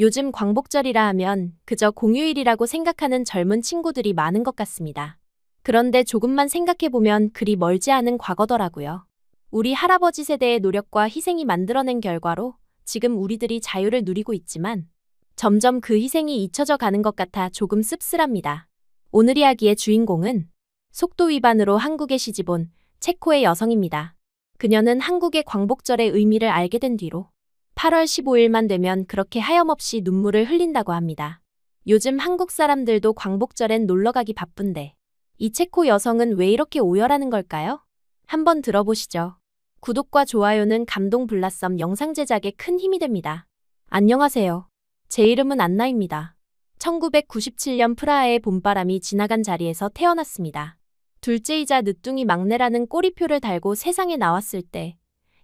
요즘 광복절이라 하면 그저 공휴일이라고 생각하는 젊은 친구들이 많은 것 같습니다. 그런데 조금만 생각해보면 그리 멀지 않은 과거더라고요. 우리 할아버지 세대의 노력과 희생이 만들어낸 결과로 지금 우리들이 자유를 누리고 있지만 점점 그 희생이 잊혀져 가는 것 같아 조금 씁쓸합니다. 오늘 이야기의 주인공은 속도 위반으로 한국에 시집온 체코의 여성입니다. 그녀는 한국의 광복절의 의미를 알게 된 뒤로 8월 15일만 되면 그렇게 하염없이 눈물을 흘린다고 합니다. 요즘 한국 사람들도 광복절엔 놀러가기 바쁜데 이 체코 여성은 왜 이렇게 오열하는 걸까요? 한번 들어보시죠. 구독과 좋아요는 감동 블라썸 영상 제작에 큰 힘이 됩니다. 안녕하세요. 제 이름은 안나입니다. 1997년 프라하의 봄바람이 지나간 자리에서 태어났습니다. 둘째이자 늦둥이 막내라는 꼬리표를 달고 세상에 나왔을 때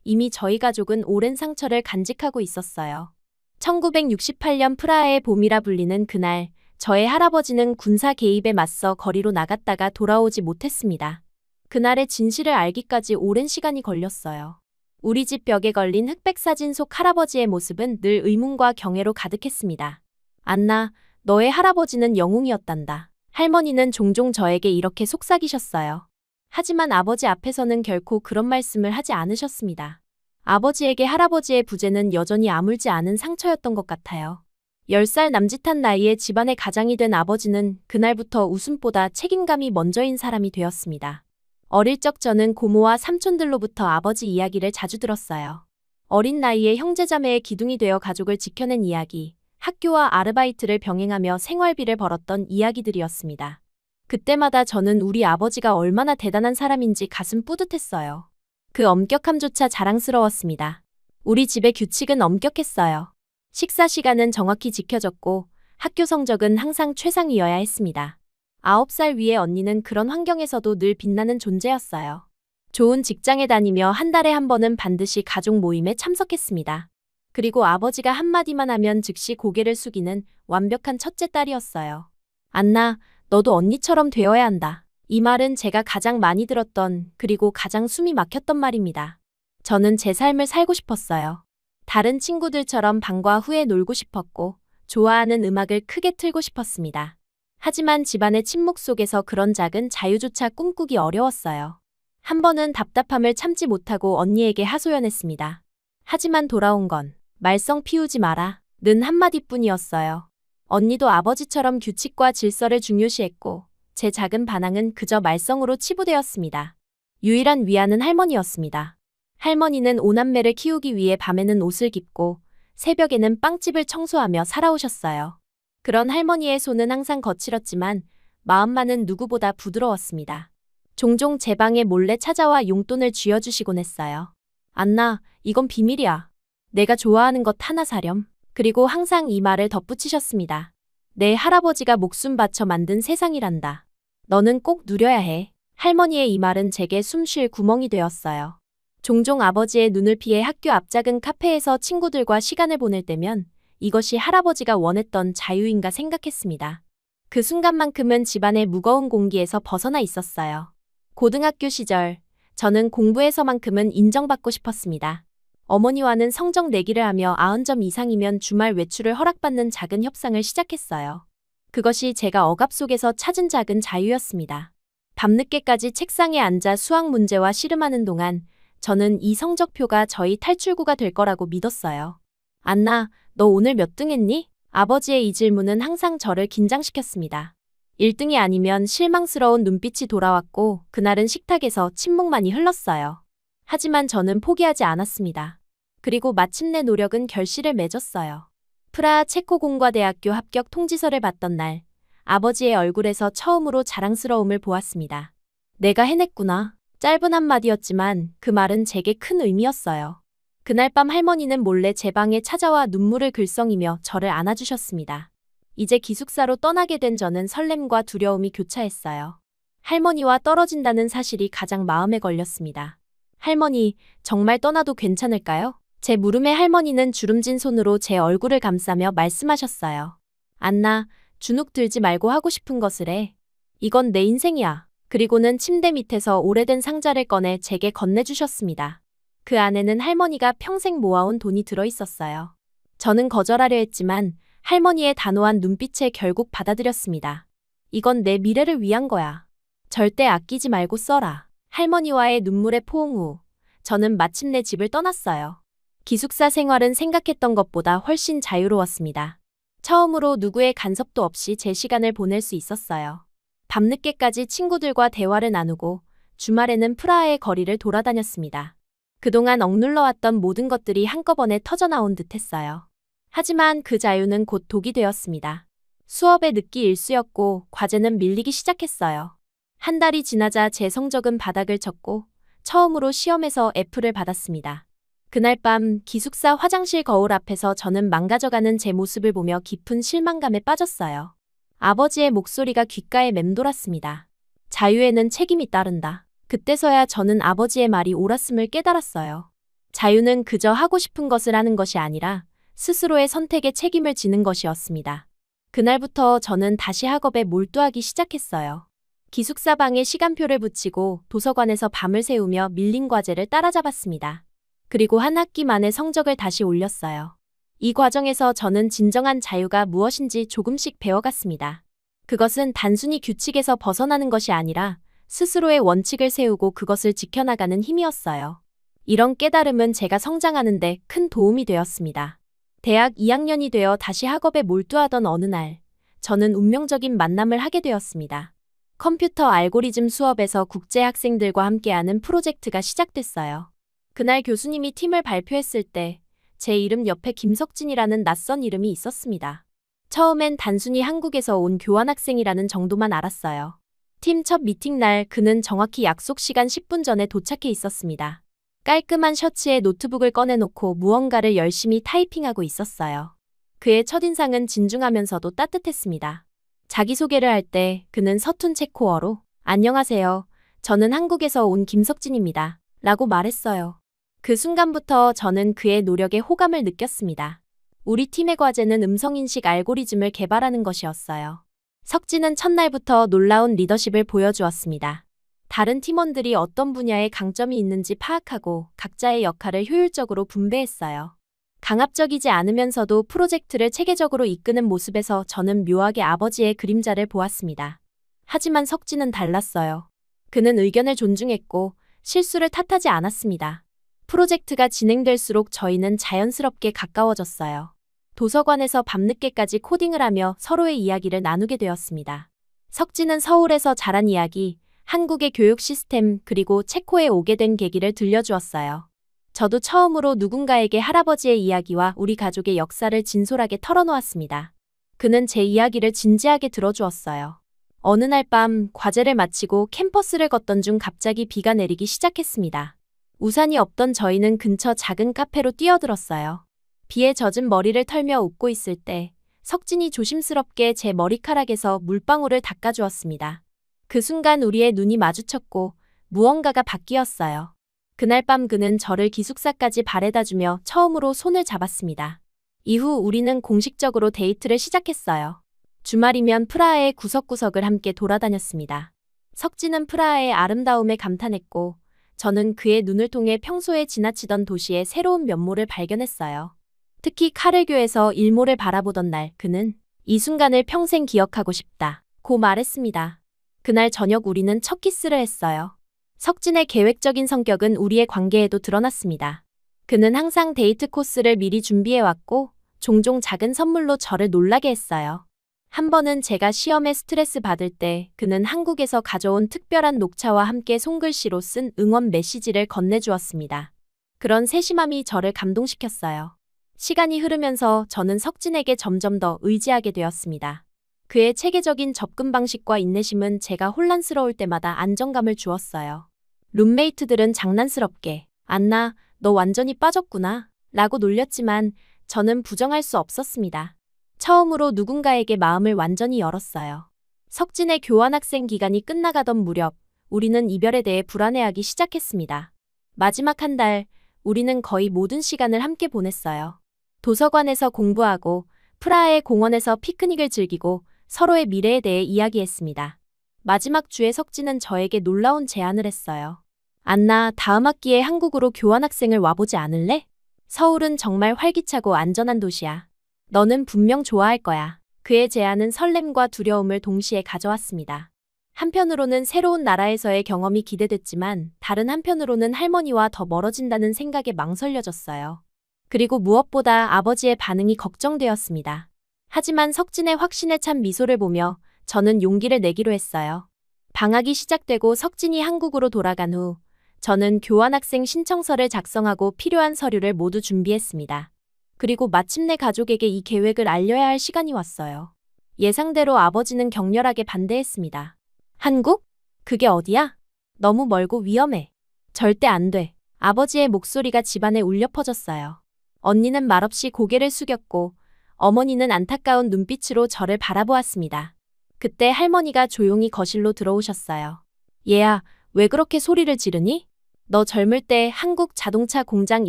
이미 저희 가족은 오랜 상처를 간직하고 있었어요. 1968년 프라하의 봄이라 불리는 그날, 저의 할아버지는 군사 개입에 맞서 거리로 나갔다가 돌아오지 못했습니다. 그날의 진실을 알기까지 오랜 시간이 걸렸어요. 우리 집 벽에 걸린 흑백 사진 속 할아버지의 모습은 늘 의문과 경애로 가득했습니다. 안나, 너의 할아버지는 영웅이었단다. 할머니는 종종 저에게 이렇게 속삭이셨어요. 하지만 아버지 앞에서는 결코 그런 말씀을 하지 않으셨습니다. 아버지에게 할아버지의 부재는 여전히 아물지 않은 상처였던 것 같아요. 10살 남짓한 나이에 집안의 가장이 된 아버지는 그날부터 웃음보다 책임감이 먼저인 사람이 되었습니다. 어릴 적 저는 고모와 삼촌들로부터 아버지 이야기를 자주 들었어요. 어린 나이에 형제자매의 기둥이 되어 가족을 지켜낸 이야기, 학교와 아르바이트를 병행하며 생활비를 벌었던 이야기들이었습니다. 그때마다 저는 우리 아버지가 얼마나 대단한 사람인지 가슴 뿌듯했어요. 그 엄격함조차 자랑스러웠습니다. 우리 집의 규칙은 엄격했어요. 식사 시간은 정확히 지켜졌고 학교 성적은 항상 최상위여야 했습니다. 9살 위의 언니는 그런 환경에서도 늘 빛나는 존재였어요. 좋은 직장에 다니며 한 달에 한 번은 반드시 가족 모임에 참석했습니다. 그리고 아버지가 한마디만 하면 즉시 고개를 숙이는 완벽한 첫째 딸이었어요. 안나, 너도 언니처럼 되어야 한다. 이 말은 제가 가장 많이 들었던 그리고 가장 숨이 막혔던 말입니다. 저는 제 삶을 살고 싶었어요. 다른 친구들처럼 방과 후에 놀고 싶었고 좋아하는 음악을 크게 틀고 싶었습니다. 하지만 집안의 침묵 속에서 그런 작은 자유조차 꿈꾸기 어려웠어요. 한 번은 답답함을 참지 못하고 언니에게 하소연했습니다. 하지만 돌아온 건 말썽 피우지 마라 는 한마디뿐이었어요. 언니도 아버지처럼 규칙과 질서를 중요시했고 제 작은 반항은 그저 말썽으로 치부되었습니다. 유일한 위안은 할머니였습니다. 할머니는 5남매를 키우기 위해 밤에는 옷을 깁고 새벽에는 빵집을 청소하며 살아오셨어요. 그런 할머니의 손은 항상 거칠었지만 마음만은 누구보다 부드러웠습니다. 종종 제 방에 몰래 찾아와 용돈을 쥐어주시곤 했어요. 안나, 이건 비밀이야. 내가 좋아하는 것 하나 사렴. 그리고 항상 이 말을 덧붙이셨습니다. 내 할아버지가 목숨 바쳐 만든 세상이란다. 너는 꼭 누려야 해. 할머니의 이 말은 제게 숨 쉴 구멍이 되었어요. 종종 아버지의 눈을 피해 학교 앞 작은 카페에서 친구들과 시간을 보낼 때면 이것이 할아버지가 원했던 자유인가 생각했습니다. 그 순간만큼은 집안의 무거운 공기에서 벗어나 있었어요. 고등학교 시절, 저는 공부에서만큼은 인정받고 싶었습니다. 어머니와는 성적 내기를 하며 90점 이상이면 주말 외출을 허락받는 작은 협상을 시작했어요. 그것이 제가 억압 속에서 찾은 작은 자유였습니다. 밤늦게까지 책상에 앉아 수학 문제와 씨름하는 동안 저는 이 성적표가 저희 탈출구가 될 거라고 믿었어요. 안나, 너 오늘 몇 등 했니? 아버지의 이 질문은 항상 저를 긴장시켰습니다. 1등이 아니면 실망스러운 눈빛이 돌아왔고 그날은 식탁에서 침묵만이 흘렀어요. 하지만 저는 포기하지 않았습니다. 그리고 마침내 노력은 결실을 맺었어요. 프라하 체코공과대학교 합격 통지서를 받던 날, 아버지의 얼굴에서 처음으로 자랑스러움을 보았습니다. 내가 해냈구나. 짧은 한마디였지만 그 말은 제게 큰 의미였어요. 그날 밤 할머니는 몰래 제 방에 찾아와 눈물을 글썽이며 저를 안아주셨습니다. 이제 기숙사로 떠나게 된 저는 설렘과 두려움이 교차했어요. 할머니와 떨어진다는 사실이 가장 마음에 걸렸습니다. 할머니, 정말 떠나도 괜찮을까요? 제 물음에 할머니는 주름진 손으로 제 얼굴을 감싸며 말씀하셨어요. 안나, 주눅 들지 말고 하고 싶은 것을 해. 이건 내 인생이야. 그리고는 침대 밑에서 오래된 상자를 꺼내 제게 건네주셨습니다. 그 안에는 할머니가 평생 모아온 돈이 들어있었어요. 저는 거절하려 했지만 할머니의 단호한 눈빛에 결국 받아들였습니다. 이건 내 미래를 위한 거야. 절대 아끼지 말고 써라. 할머니와의 눈물의 포옹 후 저는 마침내 집을 떠났어요. 기숙사 생활은 생각했던 것보다 훨씬 자유로웠습니다. 처음으로 누구의 간섭도 없이 제 시간을 보낼 수 있었어요. 밤늦게까지 친구들과 대화를 나누고 주말에는 프라하의 거리를 돌아다녔습니다. 그동안 억눌러왔던 모든 것들이 한꺼번에 터져나온 듯했어요. 하지만 그 자유는 곧 독이 되었습니다. 수업에 늦기 일쑤였고 과제는 밀리기 시작했어요. 한 달이 지나자 제 성적은 바닥을 쳤고 처음으로 시험에서 F를 받았습니다. 그날 밤 기숙사 화장실 거울 앞에서 저는 망가져가는 제 모습을 보며 깊은 실망감에 빠졌어요. 아버지의 목소리가 귓가에 맴돌았습니다. 자유에는 책임이 따른다. 그때서야 저는 아버지의 말이 옳았음을 깨달았어요. 자유는 그저 하고 싶은 것을 하는 것이 아니라 스스로의 선택에 책임을 지는 것이었습니다. 그날부터 저는 다시 학업에 몰두하기 시작했어요. 기숙사 방에 시간표를 붙이고 도서관에서 밤을 새우며 밀린 과제를 따라잡았습니다. 그리고 한 학기 만에 성적을 다시 올렸어요. 이 과정에서 저는 진정한 자유가 무엇인지 조금씩 배워갔습니다. 그것은 단순히 규칙에서 벗어나는 것이 아니라 스스로의 원칙을 세우고 그것을 지켜나가는 힘이었어요. 이런 깨달음은 제가 성장하는 데 큰 도움이 되었습니다. 대학 2학년이 되어 다시 학업에 몰두하던 어느 날, 저는 운명적인 만남을 하게 되었습니다. 컴퓨터 알고리즘 수업에서 국제 학생들과 함께하는 프로젝트가 시작됐어요. 그날 교수님이 팀을 발표했을 때 제 이름 옆에 김석진이라는 낯선 이름이 있었습니다. 처음엔 단순히 한국에서 온 교환학생이라는 정도만 알았어요. 팀 첫 미팅 날 그는 정확히 약속 시간 10분 전에 도착해 있었습니다. 깔끔한 셔츠에 노트북을 꺼내놓고 무언가를 열심히 타이핑하고 있었어요. 그의 첫인상은 진중하면서도 따뜻했습니다. 자기소개를 할 때 그는 서툰 체코어로 안녕하세요. 저는 한국에서 온 김석진입니다. 라고 말했어요. 그 순간부터 저는 그의 노력에 호감을 느꼈습니다. 우리 팀의 과제는 음성인식 알고리즘을 개발하는 것이었어요. 석진은 첫날부터 놀라운 리더십을 보여주었습니다. 다른 팀원들이 어떤 분야에 강점이 있는지 파악하고 각자의 역할을 효율적으로 분배했어요. 강압적이지 않으면서도 프로젝트를 체계적으로 이끄는 모습에서 저는 묘하게 아버지의 그림자를 보았습니다. 하지만 석진은 달랐어요. 그는 의견을 존중했고 실수를 탓하지 않았습니다. 프로젝트가 진행될수록 저희는 자연스럽게 가까워졌어요. 도서관에서 밤늦게까지 코딩을 하며 서로의 이야기를 나누게 되었습니다. 석진은 서울에서 자란 이야기, 한국의 교육 시스템 그리고 체코에 오게 된 계기를 들려주었어요. 저도 처음으로 누군가에게 할아버지의 이야기와 우리 가족의 역사를 진솔하게 털어놓았습니다. 그는 제 이야기를 진지하게 들어주었어요. 어느 날 밤 과제를 마치고 캠퍼스를 걷던 중 갑자기 비가 내리기 시작했습니다. 우산이 없던 저희는 근처 작은 카페로 뛰어들었어요. 비에 젖은 머리를 털며 웃고 있을 때 석진이 조심스럽게 제 머리카락에서 물방울을 닦아주었습니다. 그 순간 우리의 눈이 마주쳤고 무언가가 바뀌었어요. 그날 밤 그는 저를 기숙사까지 바래다주며 처음으로 손을 잡았습니다. 이후 우리는 공식적으로 데이트를 시작했어요. 주말이면 프라하의 구석구석을 함께 돌아다녔습니다. 석진은 프라하의 아름다움에 감탄했고 저는 그의 눈을 통해 평소에 지나치던 도시의 새로운 면모를 발견했어요. 특히 카를교에서 일몰을 바라보던 날 그는 이 순간을 평생 기억하고 싶다고 말했습니다. 그날 저녁 우리는 첫 키스를 했어요. 석진의 계획적인 성격은 우리의 관계에도 드러났습니다. 그는 항상 데이트 코스를 미리 준비해왔고 종종 작은 선물로 저를 놀라게 했어요. 한 번은 제가 시험에 스트레스 받을 때 그는 한국에서 가져온 특별한 녹차와 함께 손글씨로 쓴 응원 메시지를 건네주었습니다. 그런 세심함이 저를 감동시켰어요. 시간이 흐르면서 저는 석진에게 점점 더 의지하게 되었습니다. 그의 체계적인 접근 방식과 인내심은 제가 혼란스러울 때마다 안정감을 주었어요. 룸메이트들은 장난스럽게 안나, 너 완전히 빠졌구나 라고 놀렸지만 저는 부정할 수 없었습니다. 처음으로 누군가에게 마음을 완전히 열었어요. 석진의 교환학생 기간이 끝나가던 무렵 우리는 이별에 대해 불안해하기 시작했습니다. 마지막 한 달 우리는 거의 모든 시간을 함께 보냈어요. 도서관에서 공부하고 프라하의 공원에서 피크닉을 즐기고 서로의 미래에 대해 이야기했습니다. 마지막 주에 석진은 저에게 놀라운 제안을 했어요. 안나, 다음 학기에 한국으로 교환학생을 와보지 않을래? 서울은 정말 활기차고 안전한 도시야. 너는 분명 좋아할 거야. 그의 제안은 설렘과 두려움을 동시에 가져왔습니다. 한편으로는 새로운 나라에서의 경험이 기대됐지만 다른 한편으로는 할머니와 더 멀어진다는 생각에 망설여졌어요. 그리고 무엇보다 아버지의 반응이 걱정되었습니다. 하지만 석진의 확신에 찬 미소를 보며 저는 용기를 내기로 했어요. 방학이 시작되고 석진이 한국으로 돌아간 후 저는 교환학생 신청서를 작성하고 필요한 서류를 모두 준비했습니다. 그리고 마침내 가족에게 이 계획을 알려야 할 시간이 왔어요. 예상대로 아버지는 격렬하게 반대했습니다. 한국? 그게 어디야? 너무 멀고 위험해. 절대 안 돼. 아버지의 목소리가 집안에 울려 퍼졌어요. 언니는 말없이 고개를 숙였고 어머니는 안타까운 눈빛으로 저를 바라보았습니다. 그때 할머니가 조용히 거실로 들어오셨어요. 얘야, 왜 그렇게 소리를 지르니? 너 젊을 때 한국 자동차 공장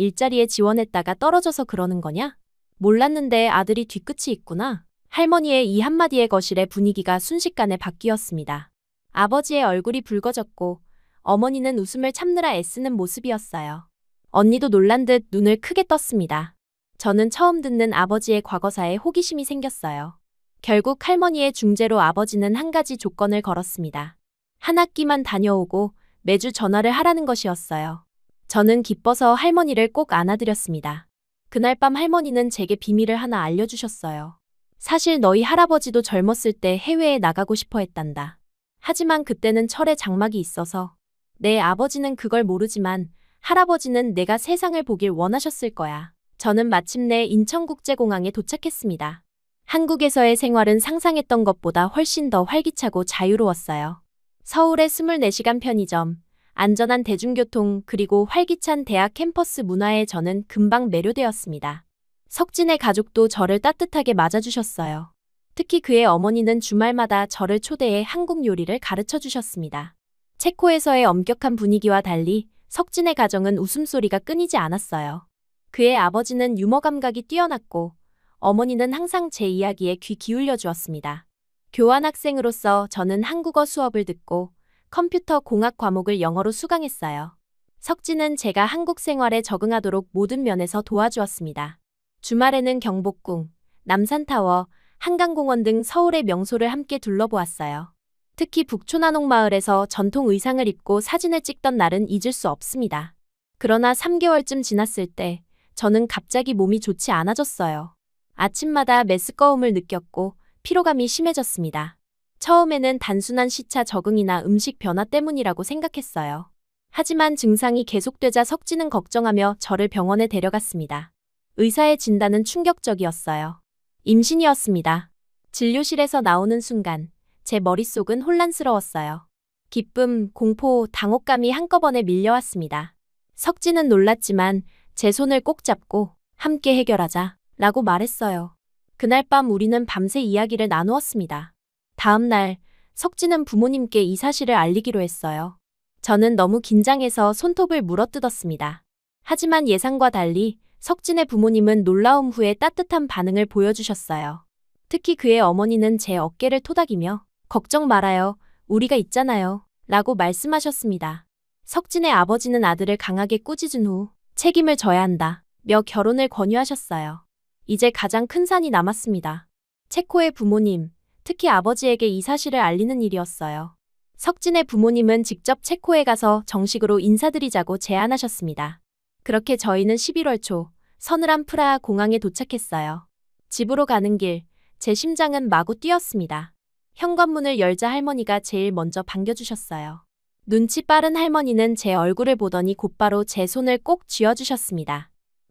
일자리에 지원했다가 떨어져서 그러는 거냐? 몰랐는데 아들이 뒤끝이 있구나. 할머니의 이 한마디에 거실의 분위기가 순식간에 바뀌었습니다. 아버지의 얼굴이 붉어졌고 어머니는 웃음을 참느라 애쓰는 모습이었어요. 언니도 놀란 듯 눈을 크게 떴습니다. 저는 처음 듣는 아버지의 과거사에 호기심이 생겼어요. 결국 할머니의 중재로 아버지는 한 가지 조건을 걸었습니다. 한 학기만 다녀오고 매주 전화를 하라는 것이었어요. 저는 기뻐서 할머니를 꼭 안아드렸습니다. 그날 밤 할머니는 제게 비밀을 하나 알려주셨어요. 사실 너희 할아버지도 젊었을 때 해외에 나가고 싶어 했단다. 하지만 그때는 철에 장막이 있어서. 내 아버지는 그걸 모르지만 할아버지는 내가 세상을 보길 원하셨을 거야. 저는 마침내 인천국제공항에 도착했습니다. 한국에서의 생활은 상상했던 것보다 훨씬 더 활기차고 자유로웠어요. 서울의 24시간 편의점, 안전한 대중교통, 그리고 활기찬 대학 캠퍼스 문화에 저는 금방 매료되었습니다. 석진의 가족도 저를 따뜻하게 맞아주셨어요. 특히 그의 어머니는 주말마다 저를 초대해 한국 요리를 가르쳐 주셨습니다. 체코에서의 엄격한 분위기와 달리 석진의 가정은 웃음소리가 끊이지 않았어요. 그의 아버지는 유머 감각이 뛰어났고 어머니는 항상 제 이야기에 귀 기울여 주었습니다. 교환학생으로서 저는 한국어 수업을 듣고 컴퓨터 공학 과목을 영어로 수강했어요. 석진은 제가 한국 생활에 적응하도록 모든 면에서 도와주었습니다. 주말에는 경복궁, 남산타워, 한강공원 등 서울의 명소를 함께 둘러보았어요. 특히 북촌한옥마을에서 전통 의상을 입고 사진을 찍던 날은 잊을 수 없습니다. 그러나 3개월쯤 지났을 때 저는 갑자기 몸이 좋지 않아졌어요. 아침마다 메스꺼움을 느꼈고 피로감이 심해졌습니다. 처음에는 단순한 시차 적응이나 음식 변화 때문이라고 생각했어요. 하지만 증상이 계속되자 석진은 걱정하며 저를 병원에 데려갔습니다. 의사의 진단은 충격적이었어요. 임신이었습니다. 진료실에서 나오는 순간 제 머릿속은 혼란스러웠어요. 기쁨, 공포, 당혹감이 한꺼번에 밀려왔습니다. 석진은 놀랐지만 제 손을 꼭 잡고 함께 해결하자 라고 말했어요. 그날 밤 우리는 밤새 이야기를 나누었습니다. 다음 날 석진은 부모님께 이 사실을 알리기로 했어요. 저는 너무 긴장해서 손톱을 물어뜯었습니다. 하지만 예상과 달리 석진의 부모님은 놀라움 후에 따뜻한 반응을 보여주셨어요. 특히 그의 어머니는 제 어깨를 토닥이며 걱정 말아요. 우리가 있잖아요. 라고 말씀하셨습니다. 석진의 아버지는 아들을 강하게 꾸짖은 후 책임을 져야 한다 며 결혼을 권유하셨어요. 이제 가장 큰 산이 남았습니다. 체코의 부모님, 특히 아버지에게 이 사실을 알리는 일이었어요. 석진의 부모님은 직접 체코에 가서 정식으로 인사드리자고 제안하셨습니다. 그렇게 저희는 11월 초 서늘한 프라하 공항에 도착했어요. 집으로 가는 길, 제 심장은 마구 뛰었습니다. 현관문을 열자 할머니가 제일 먼저 반겨주셨어요. 눈치 빠른 할머니는 제 얼굴을 보더니 곧바로 제 손을 꼭 쥐어주셨습니다.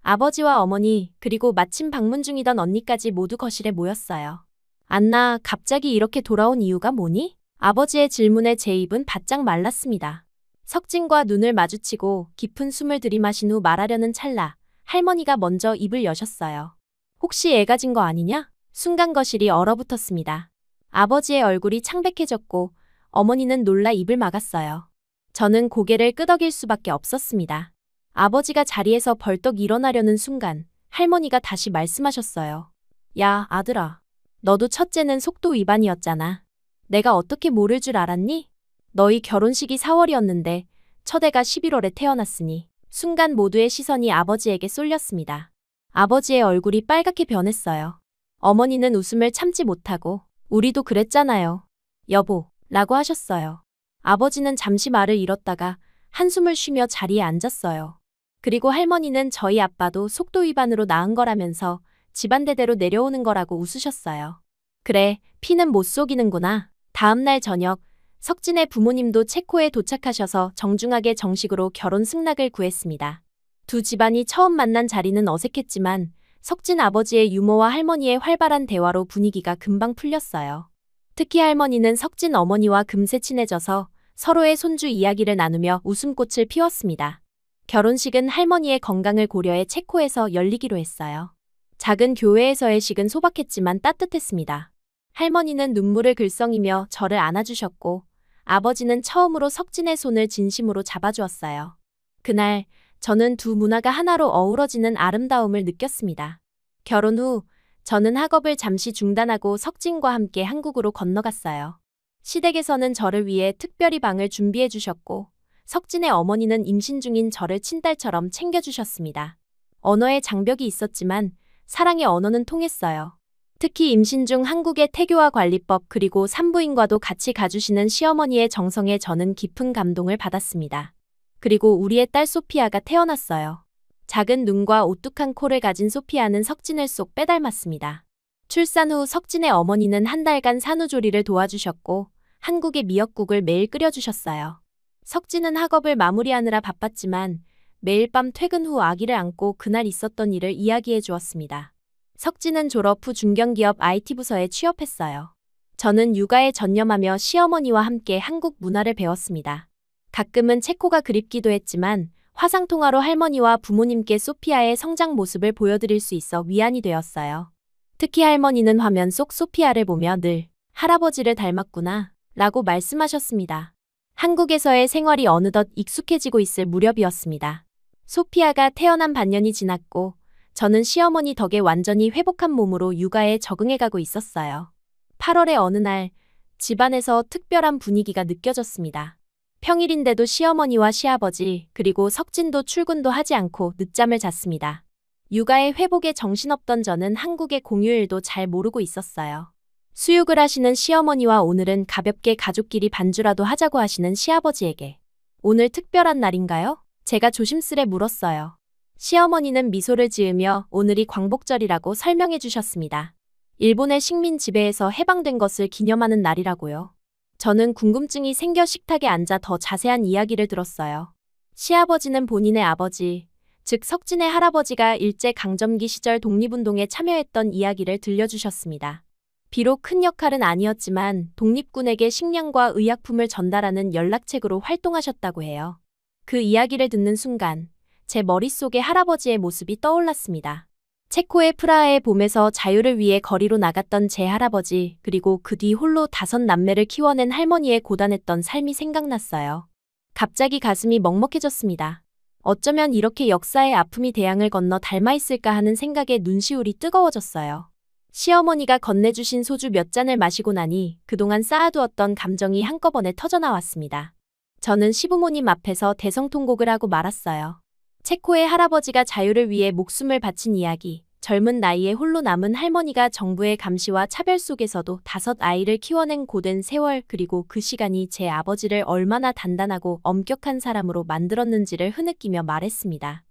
아버지와 어머니, 그리고 마침 방문 중이던 언니까지 모두 거실에 모였어요. 안나, 갑자기 이렇게 돌아온 이유가 뭐니? 아버지의 질문에 제 입은 바짝 말랐습니다. 석진과 눈을 마주치고 깊은 숨을 들이마신 후 말하려는 찰나 할머니가 먼저 입을 여셨어요. 혹시 애 가진 거 아니냐? 순간 거실이 얼어붙었습니다. 아버지의 얼굴이 창백해졌고 어머니는 놀라 입을 막았어요. 저는 고개를 끄덕일 수밖에 없었습니다. 아버지가 자리에서 벌떡 일어나려는 순간 할머니가 다시 말씀하셨어요. 야, 아들아. 너도 첫째는 속도 위반이었잖아. 내가 어떻게 모를 줄 알았니? 너희 결혼식이 4월이었는데 첫애가 11월에 태어났으니. 순간 모두의 시선이 아버지에게 쏠렸습니다. 아버지의 얼굴이 빨갛게 변했어요. 어머니는 웃음을 참지 못하고 우리도 그랬잖아요. 여보, 라고 하셨어요. 아버지는 잠시 말을 잃었다가 한숨을 쉬며 자리에 앉았어요. 그리고 할머니는 저희 아빠도 속도 위반으로 낳은 거라면서 집안대대로 내려오는 거라고 웃으셨어요. 그래, 피는 못 속이는구나. 다음 날 저녁, 석진의 부모님도 체코에 도착하셔서 정중하게 정식으로 결혼 승낙을 구했습니다. 두 집안이 처음 만난 자리는 어색했지만 석진 아버지의 유머와 할머니의 활발한 대화로 분위기가 금방 풀렸어요. 특히 할머니는 석진 어머니와 금세 친해져서 서로의 손주 이야기를 나누며 웃음꽃을 피웠습니다. 결혼식은 할머니의 건강을 고려해 체코에서 열리기로 했어요. 작은 교회에서의 식은 소박했지만 따뜻했습니다. 할머니는 눈물을 글썽이며 저를 안아주셨고 아버지는 처음으로 석진의 손을 진심으로 잡아주었어요. 그날 저는 두 문화가 하나로 어우러지는 아름다움을 느꼈습니다. 결혼 후 저는 학업을 잠시 중단하고 석진과 함께 한국으로 건너갔어요. 시댁에서는 저를 위해 특별히 방을 준비해 주셨고 석진의 어머니는 임신 중인 저를 친딸처럼 챙겨주셨습니다. 언어의 장벽이 있었지만 사랑의 언어는 통했어요. 특히 임신 중 한국의 태교와 관리법 그리고 산부인과도 같이 가주시는 시어머니의 정성에 저는 깊은 감동을 받았습니다. 그리고 우리의 딸 소피아가 태어났어요. 작은 눈과 오뚝한 코를 가진 소피아는 석진을 쏙 빼닮았습니다. 출산 후 석진의 어머니는 한 달간 산후조리를 도와주셨고 한국의 미역국을 매일 끓여주셨어요. 석진은 학업을 마무리하느라 바빴지만 매일 밤 퇴근 후 아기를 안고 그날 있었던 일을 이야기해 주었습니다. 석진은 졸업 후 중견기업 IT 부서에 취업했어요. 저는 육아에 전념하며 시어머니와 함께 한국 문화를 배웠습니다. 가끔은 체코가 그립기도 했지만 화상통화로 할머니와 부모님께 소피아의 성장 모습을 보여드릴 수 있어 위안이 되었어요. 특히 할머니는 화면 속 소피아를 보며 늘 할아버지를 닮았구나 라고 말씀하셨습니다. 한국에서의 생활이 어느덧 익숙해지고 있을 무렵이었습니다. 소피아가 태어난 반년이 지났고 저는 시어머니 덕에 완전히 회복한 몸으로 육아에 적응해가고 있었어요. 8월의 어느 날 집안에서 특별한 분위기가 느껴졌습니다. 평일인데도 시어머니와 시아버지 그리고 석진도 출근도 하지 않고 늦잠을 잤습니다. 육아의 회복에 정신없던 저는 한국의 공휴일도 잘 모르고 있었어요. 수육을 하시는 시어머니와 오늘은 가볍게 가족끼리 반주라도 하자고 하시는 시아버지에게 오늘 특별한 날인가요? 제가 조심스레 물었어요. 시어머니는 미소를 지으며 오늘이 광복절이라고 설명해 주셨습니다. 일본의 식민 지배에서 해방된 것을 기념하는 날이라고요. 저는 궁금증이 생겨 식탁에 앉아 더 자세한 이야기를 들었어요. 시아버지는 본인의 아버지, 즉 석진의 할아버지가 일제강점기 시절 독립운동에 참여했던 이야기를 들려주셨습니다. 비록 큰 역할은 아니었지만 독립군에게 식량과 의약품을 전달하는 연락책으로 활동하셨다고 해요. 그 이야기를 듣는 순간 제 머릿속에 할아버지의 모습이 떠올랐습니다. 체코의 프라하의 봄에서 자유를 위해 거리로 나갔던 제 할아버지, 그리고 그 뒤 홀로 5남매를 키워낸 할머니의 고단했던 삶이 생각났어요. 갑자기 가슴이 먹먹해졌습니다. 어쩌면 이렇게 역사의 아픔이 대양을 건너 닮아있을까 하는 생각에 눈시울이 뜨거워졌어요. 시어머니가 건네주신 소주 몇 잔을 마시고 나니 그동안 쌓아두었던 감정이 한꺼번에 터져나왔습니다. 저는 시부모님 앞에서 대성통곡을 하고 말았어요. 체코의 할아버지가 자유를 위해 목숨을 바친 이야기, 젊은 나이에 홀로 남은 할머니가 정부의 감시와 차별 속에서도 5아이를 키워낸 고된 세월, 그리고 그 시간이 제 아버지를 얼마나 단단하고 엄격한 사람으로 만들었는지를 흐느끼며 말했습니다.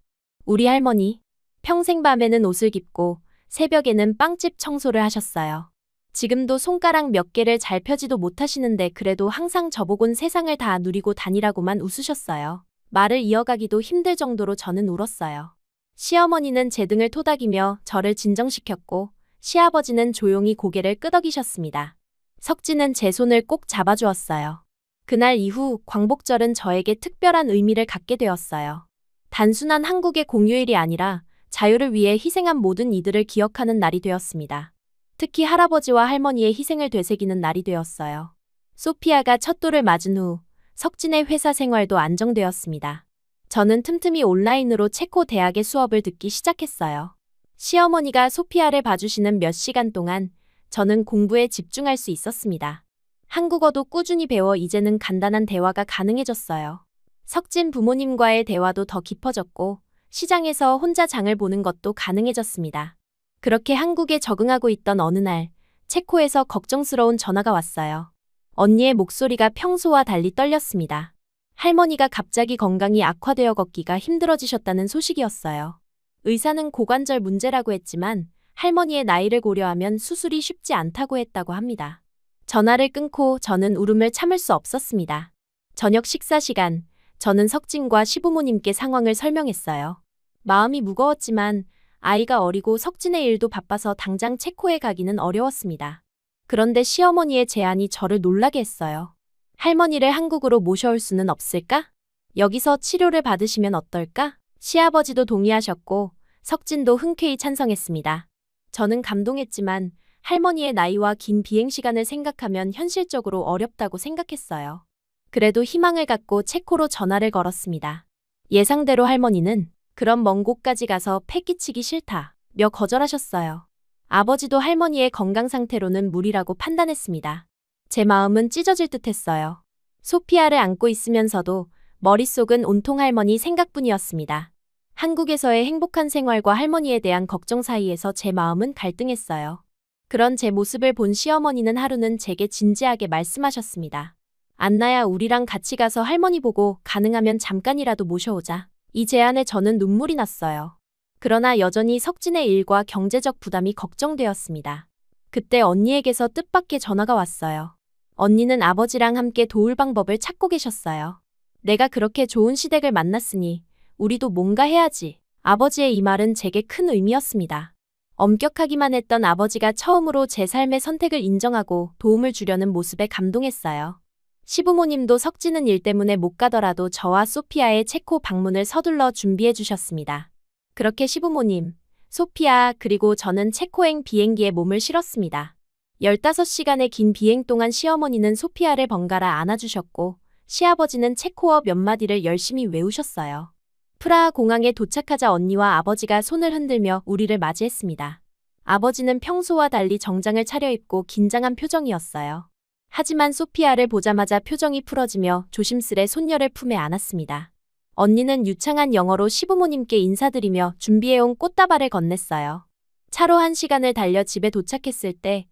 우리 할머니, 평생 밤에는 옷을 깁고 새벽에는 빵집 청소를 하셨어요. 지금도 손가락 몇 개를 잘 펴지도 못하시는데 그래도 항상 저보곤 세상을 다 누리고 다니라고만 웃으셨어요. 말을 이어가기도 힘들 정도로 저는 울었어요. 시어머니는 제 등을 토닥이며 저를 진정시켰고 시아버지는 조용히 고개를 끄덕이셨습니다. 석진은 제 손을 꼭 잡아주었어요. 그날 이후 광복절은 저에게 특별한 의미를 갖게 되었어요. 단순한 한국의 공휴일이 아니라 자유를 위해 희생한 모든 이들을 기억하는 날이 되었습니다. 특히 할아버지와 할머니의 희생을 되새기는 날이 되었어요. 소피아가 첫 돌을 맞은 후 석진의 회사 생활도 안정되었습니다. 저는 틈틈이 온라인으로 체코 대학의 수업을 듣기 시작했어요. 시어머니가 소피아를 봐주시는 몇 시간 동안 저는 공부에 집중할 수 있었습니다. 한국어도 꾸준히 배워 이제는 간단한 대화가 가능해졌어요. 석진 부모님과의 대화도 더 깊어졌고 시장에서 혼자 장을 보는 것도 가능해졌습니다. 그렇게 한국에 적응하고 있던 어느 날, 체코에서 걱정스러운 전화가 왔어요. 언니의 목소리가 평소와 달리 떨렸습니다. 할머니가 갑자기 건강이 악화되어 걷기가 힘들어지셨다는 소식이었어요. 의사는 고관절 문제라고 했지만 할머니의 나이를 고려하면 수술이 쉽지 않다고 했다고 합니다. 전화를 끊고 저는 울음을 참을 수 없었습니다. 저녁 식사 시간, 저는 석진과 시부모님께 상황을 설명했어요. 마음이 무거웠지만 아이가 어리고 석진의 일도 바빠서 당장 체코에 가기는 어려웠습니다. 그런데 시어머니의 제안이 저를 놀라게 했어요. 할머니를 한국으로 모셔올 수는 없을까? 여기서 치료를 받으시면 어떨까? 시아버지도 동의하셨고 석진도 흔쾌히 찬성했습니다. 저는 감동했지만 할머니의 나이와 긴 비행 시간을 생각하면 현실적으로 어렵다고 생각했어요. 그래도 희망을 갖고 체코로 전화를 걸었습니다. 예상대로 할머니는 그런 먼 곳까지 가서 패 끼치기 싫다며 거절하셨어요. 아버지도 할머니의 건강 상태로는 무리라고 판단했습니다. 제 마음은 찢어질 듯했어요. 소피아를 안고 있으면서도 머릿속은 온통 할머니 생각뿐이었습니다. 한국에서의 행복한 생활과 할머니에 대한 걱정 사이에서 제 마음은 갈등했어요. 그런 제 모습을 본 시어머니는 하루는 제게 진지하게 말씀하셨습니다. 안나야, 우리랑 같이 가서 할머니 보고 가능하면 잠깐이라도 모셔오자. 이 제안에 저는 눈물이 났어요. 그러나 여전히 석진의 일과 경제적 부담이 걱정되었습니다. 그때 언니에게서 뜻밖의 전화가 왔어요. 언니는 아버지랑 함께 도울 방법을 찾고 계셨어요. 내가 그렇게 좋은 시댁을 만났으니 우리도 뭔가 해야지. 아버지의 이 말은 제게 큰 의미였습니다. 엄격하기만 했던 아버지가 처음으로 제 삶의 선택을 인정하고 도움을 주려는 모습에 감동했어요. 시부모님도 석진은 일 때문에 못 가더라도 저와 소피아의 체코 방문을 서둘러 준비해 주셨습니다. 그렇게 시부모님, 소피아 그리고 저는 체코행 비행기에 몸을 실었습니다. 15시간의 긴 비행 동안 시어머니는 소피아를 번갈아 안아주셨고 시아버지는 체코어 몇 마디를 열심히 외우셨어요. 프라하 공항에 도착하자 언니와 아버지가 손을 흔들며 우리를 맞이했습니다. 아버지는 평소와 달리 정장을 차려입고 긴장한 표정이었어요. 하지만 소피아를 보자마자 표정이 풀어지며 조심스레 손녀를 품에 안았습니다. 언니는 유창한 영어로 시부모님께 인사드리며 준비해온 꽃다발을 건넸어요. 차로 1시간을 달려 집에 도착했을 때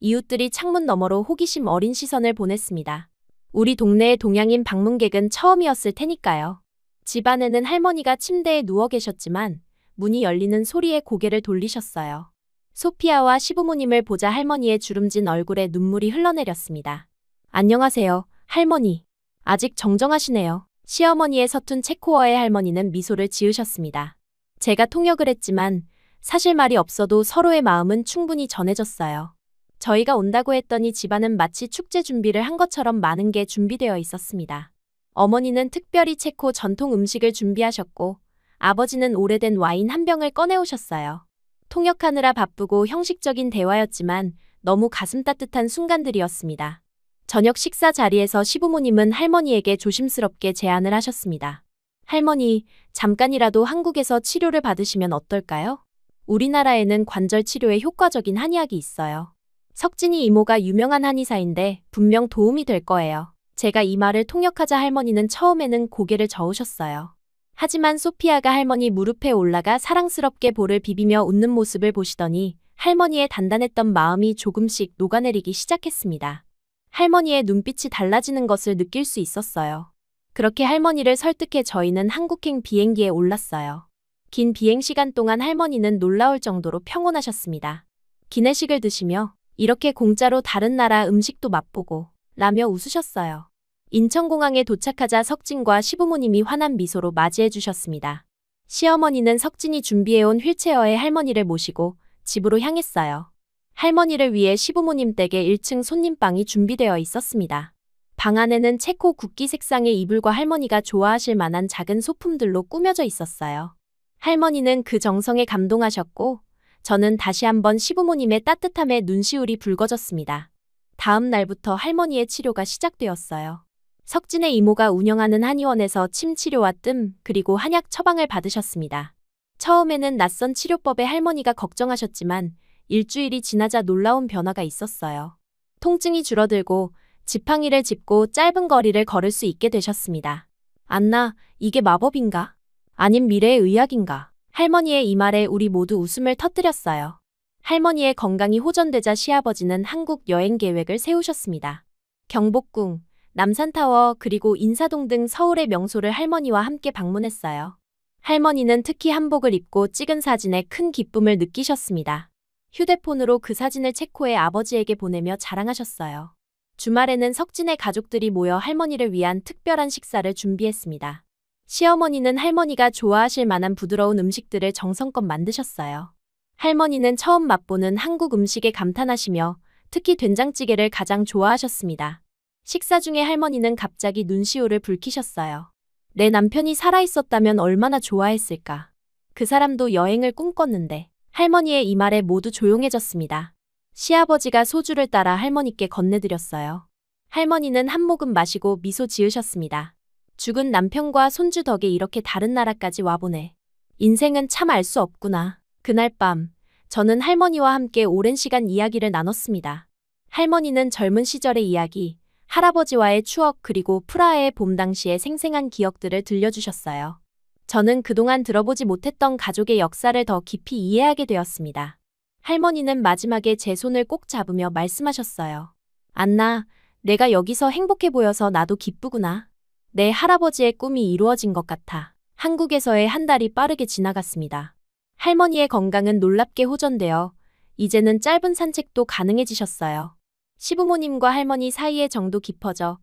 이웃들이 창문 너머로 호기심 어린 시선을 보냈습니다. 우리 동네의 동양인 방문객은 처음이었을 테니까요. 집 안에는 할머니가 침대에 누워 계셨지만 문이 열리는 소리에 고개를 돌리셨어요. 소피아와 시부모님을 보자 할머니의 주름진 얼굴에 눈물이 흘러내렸습니다. 안녕하세요, 할머니. 아직 정정하시네요. 시어머니의 서툰 체코어의 할머니는 미소를 지으셨습니다. 제가 통역을 했지만 사실 말이 없어도 서로의 마음은 충분히 전해졌어요. 저희가 온다고 했더니 집안은 마치 축제 준비를 한 것처럼 많은 게 준비되어 있었습니다. 어머니는 특별히 체코 전통 음식을 준비하셨고 아버지는 오래된 와인 한 병을 꺼내오셨어요. 통역하느라 바쁘고 형식적인 대화였지만 너무 가슴 따뜻한 순간들이었습니다. 저녁 식사 자리에서 시부모님은 할머니에게 조심스럽게 제안을 하셨습니다. 할머니, 잠깐이라도 한국에서 치료를 받으시면 어떨까요? 우리나라에는 관절 치료에 효과적인 한의학이 있어요. 석진이 이모가 유명한 한의사인데 분명 도움이 될 거예요. 제가 이 말을 통역하자 할머니는 처음에는 고개를 저으셨어요. 하지만 소피아가 할머니 무릎에 올라가 사랑스럽게 볼을 비비며 웃는 모습을 보시더니 할머니의 단단했던 마음이 조금씩 녹아내리기 시작했습니다. 할머니의 눈빛이 달라지는 것을 느낄 수 있었어요. 그렇게 할머니를 설득해 저희는 한국행 비행기에 올랐어요. 긴 비행 시간 동안 할머니는 놀라울 정도로 평온하셨습니다. 기내식을 드시며 이렇게 공짜로 다른 나라 음식도 맛보고 라며 웃으셨어요. 인천공항에 도착하자 석진과 시부모님이 환한 미소로 맞이해 주셨습니다. 시어머니는 석진이 준비해온 휠체어에 할머니를 모시고 집으로 향했어요. 할머니를 위해 시부모님 댁에 1층 손님방이 준비되어 있었습니다. 방 안에는 체코 국기 색상의 이불과 할머니가 좋아하실 만한 작은 소품들로 꾸며져 있었어요. 할머니는 그 정성에 감동하셨고 저는 다시 한번 시부모님의 따뜻함에 눈시울이 붉어졌습니다. 다음 날부터 할머니의 치료가 시작되었어요. 석진의 이모가 운영하는 한의원에서 침 치료와 뜸 그리고 한약 처방을 받으셨습니다. 처음에는 낯선 치료법에 할머니가 걱정하셨지만 일주일이 지나자 놀라운 변화가 있었어요. 통증이 줄어들고 지팡이를 짚고 짧은 거리를 걸을 수 있게 되셨습니다. 안나, 이게 마법인가? 아님 미래의 의학인가? 할머니의 이 말에 우리 모두 웃음을 터뜨렸어요. 할머니의 건강이 호전되자 시아버지는 한국 여행 계획을 세우셨습니다. 경복궁, 남산타워 그리고 인사동 등 서울의 명소를 할머니와 함께 방문했어요. 할머니는 특히 한복을 입고 찍은 사진에 큰 기쁨을 느끼셨습니다. 휴대폰으로 그 사진을 체코해 아버지에게 보내며 자랑하셨어요. 주말에는 석진의 가족들이 모여 할머니를 위한 특별한 식사를 준비했습니다. 시어머니는 할머니가 좋아하실 만한 부드러운 음식들을 정성껏 만드셨어요. 할머니는 처음 맛보는 한국 음식에 감탄하시며 특히 된장찌개를 가장 좋아하셨습니다. 식사 중에 할머니는 갑자기 눈시울을 붉히셨어요. 내 남편이 살아있었다면 얼마나 좋아했을까. 그 사람도 여행을 꿈꿨는데. 할머니의 이 말에 모두 조용해졌습니다. 시아버지가 소주를 따라 할머니께 건네드렸어요. 할머니는 한 모금 마시고 미소 지으셨습니다. 죽은 남편과 손주 덕에 이렇게 다른 나라까지 와보네. 인생은 참 알 수 없구나. 그날 밤, 저는 할머니와 함께 오랜 시간 이야기를 나눴습니다. 할머니는 젊은 시절의 이야기, 할아버지와의 추억 그리고 프라하의 봄 당시의 생생한 기억들을 들려주셨어요. 저는 그동안 들어보지 못했던 가족의 역사를 더 깊이 이해하게 되었습니다. 할머니는 마지막에 제 손을 꼭 잡으며 말씀하셨어요. 안나, 내가 여기서 행복해 보여서 나도 기쁘구나. 내 할아버지의 꿈이 이루어진 것 같아. 한국에서의 한 달이 빠르게 지나갔습니다. 할머니의 건강은 놀랍게 호전되어 이제는 짧은 산책도 가능해지셨어요. 시부모님과 할머니 사이의 정도 깊어져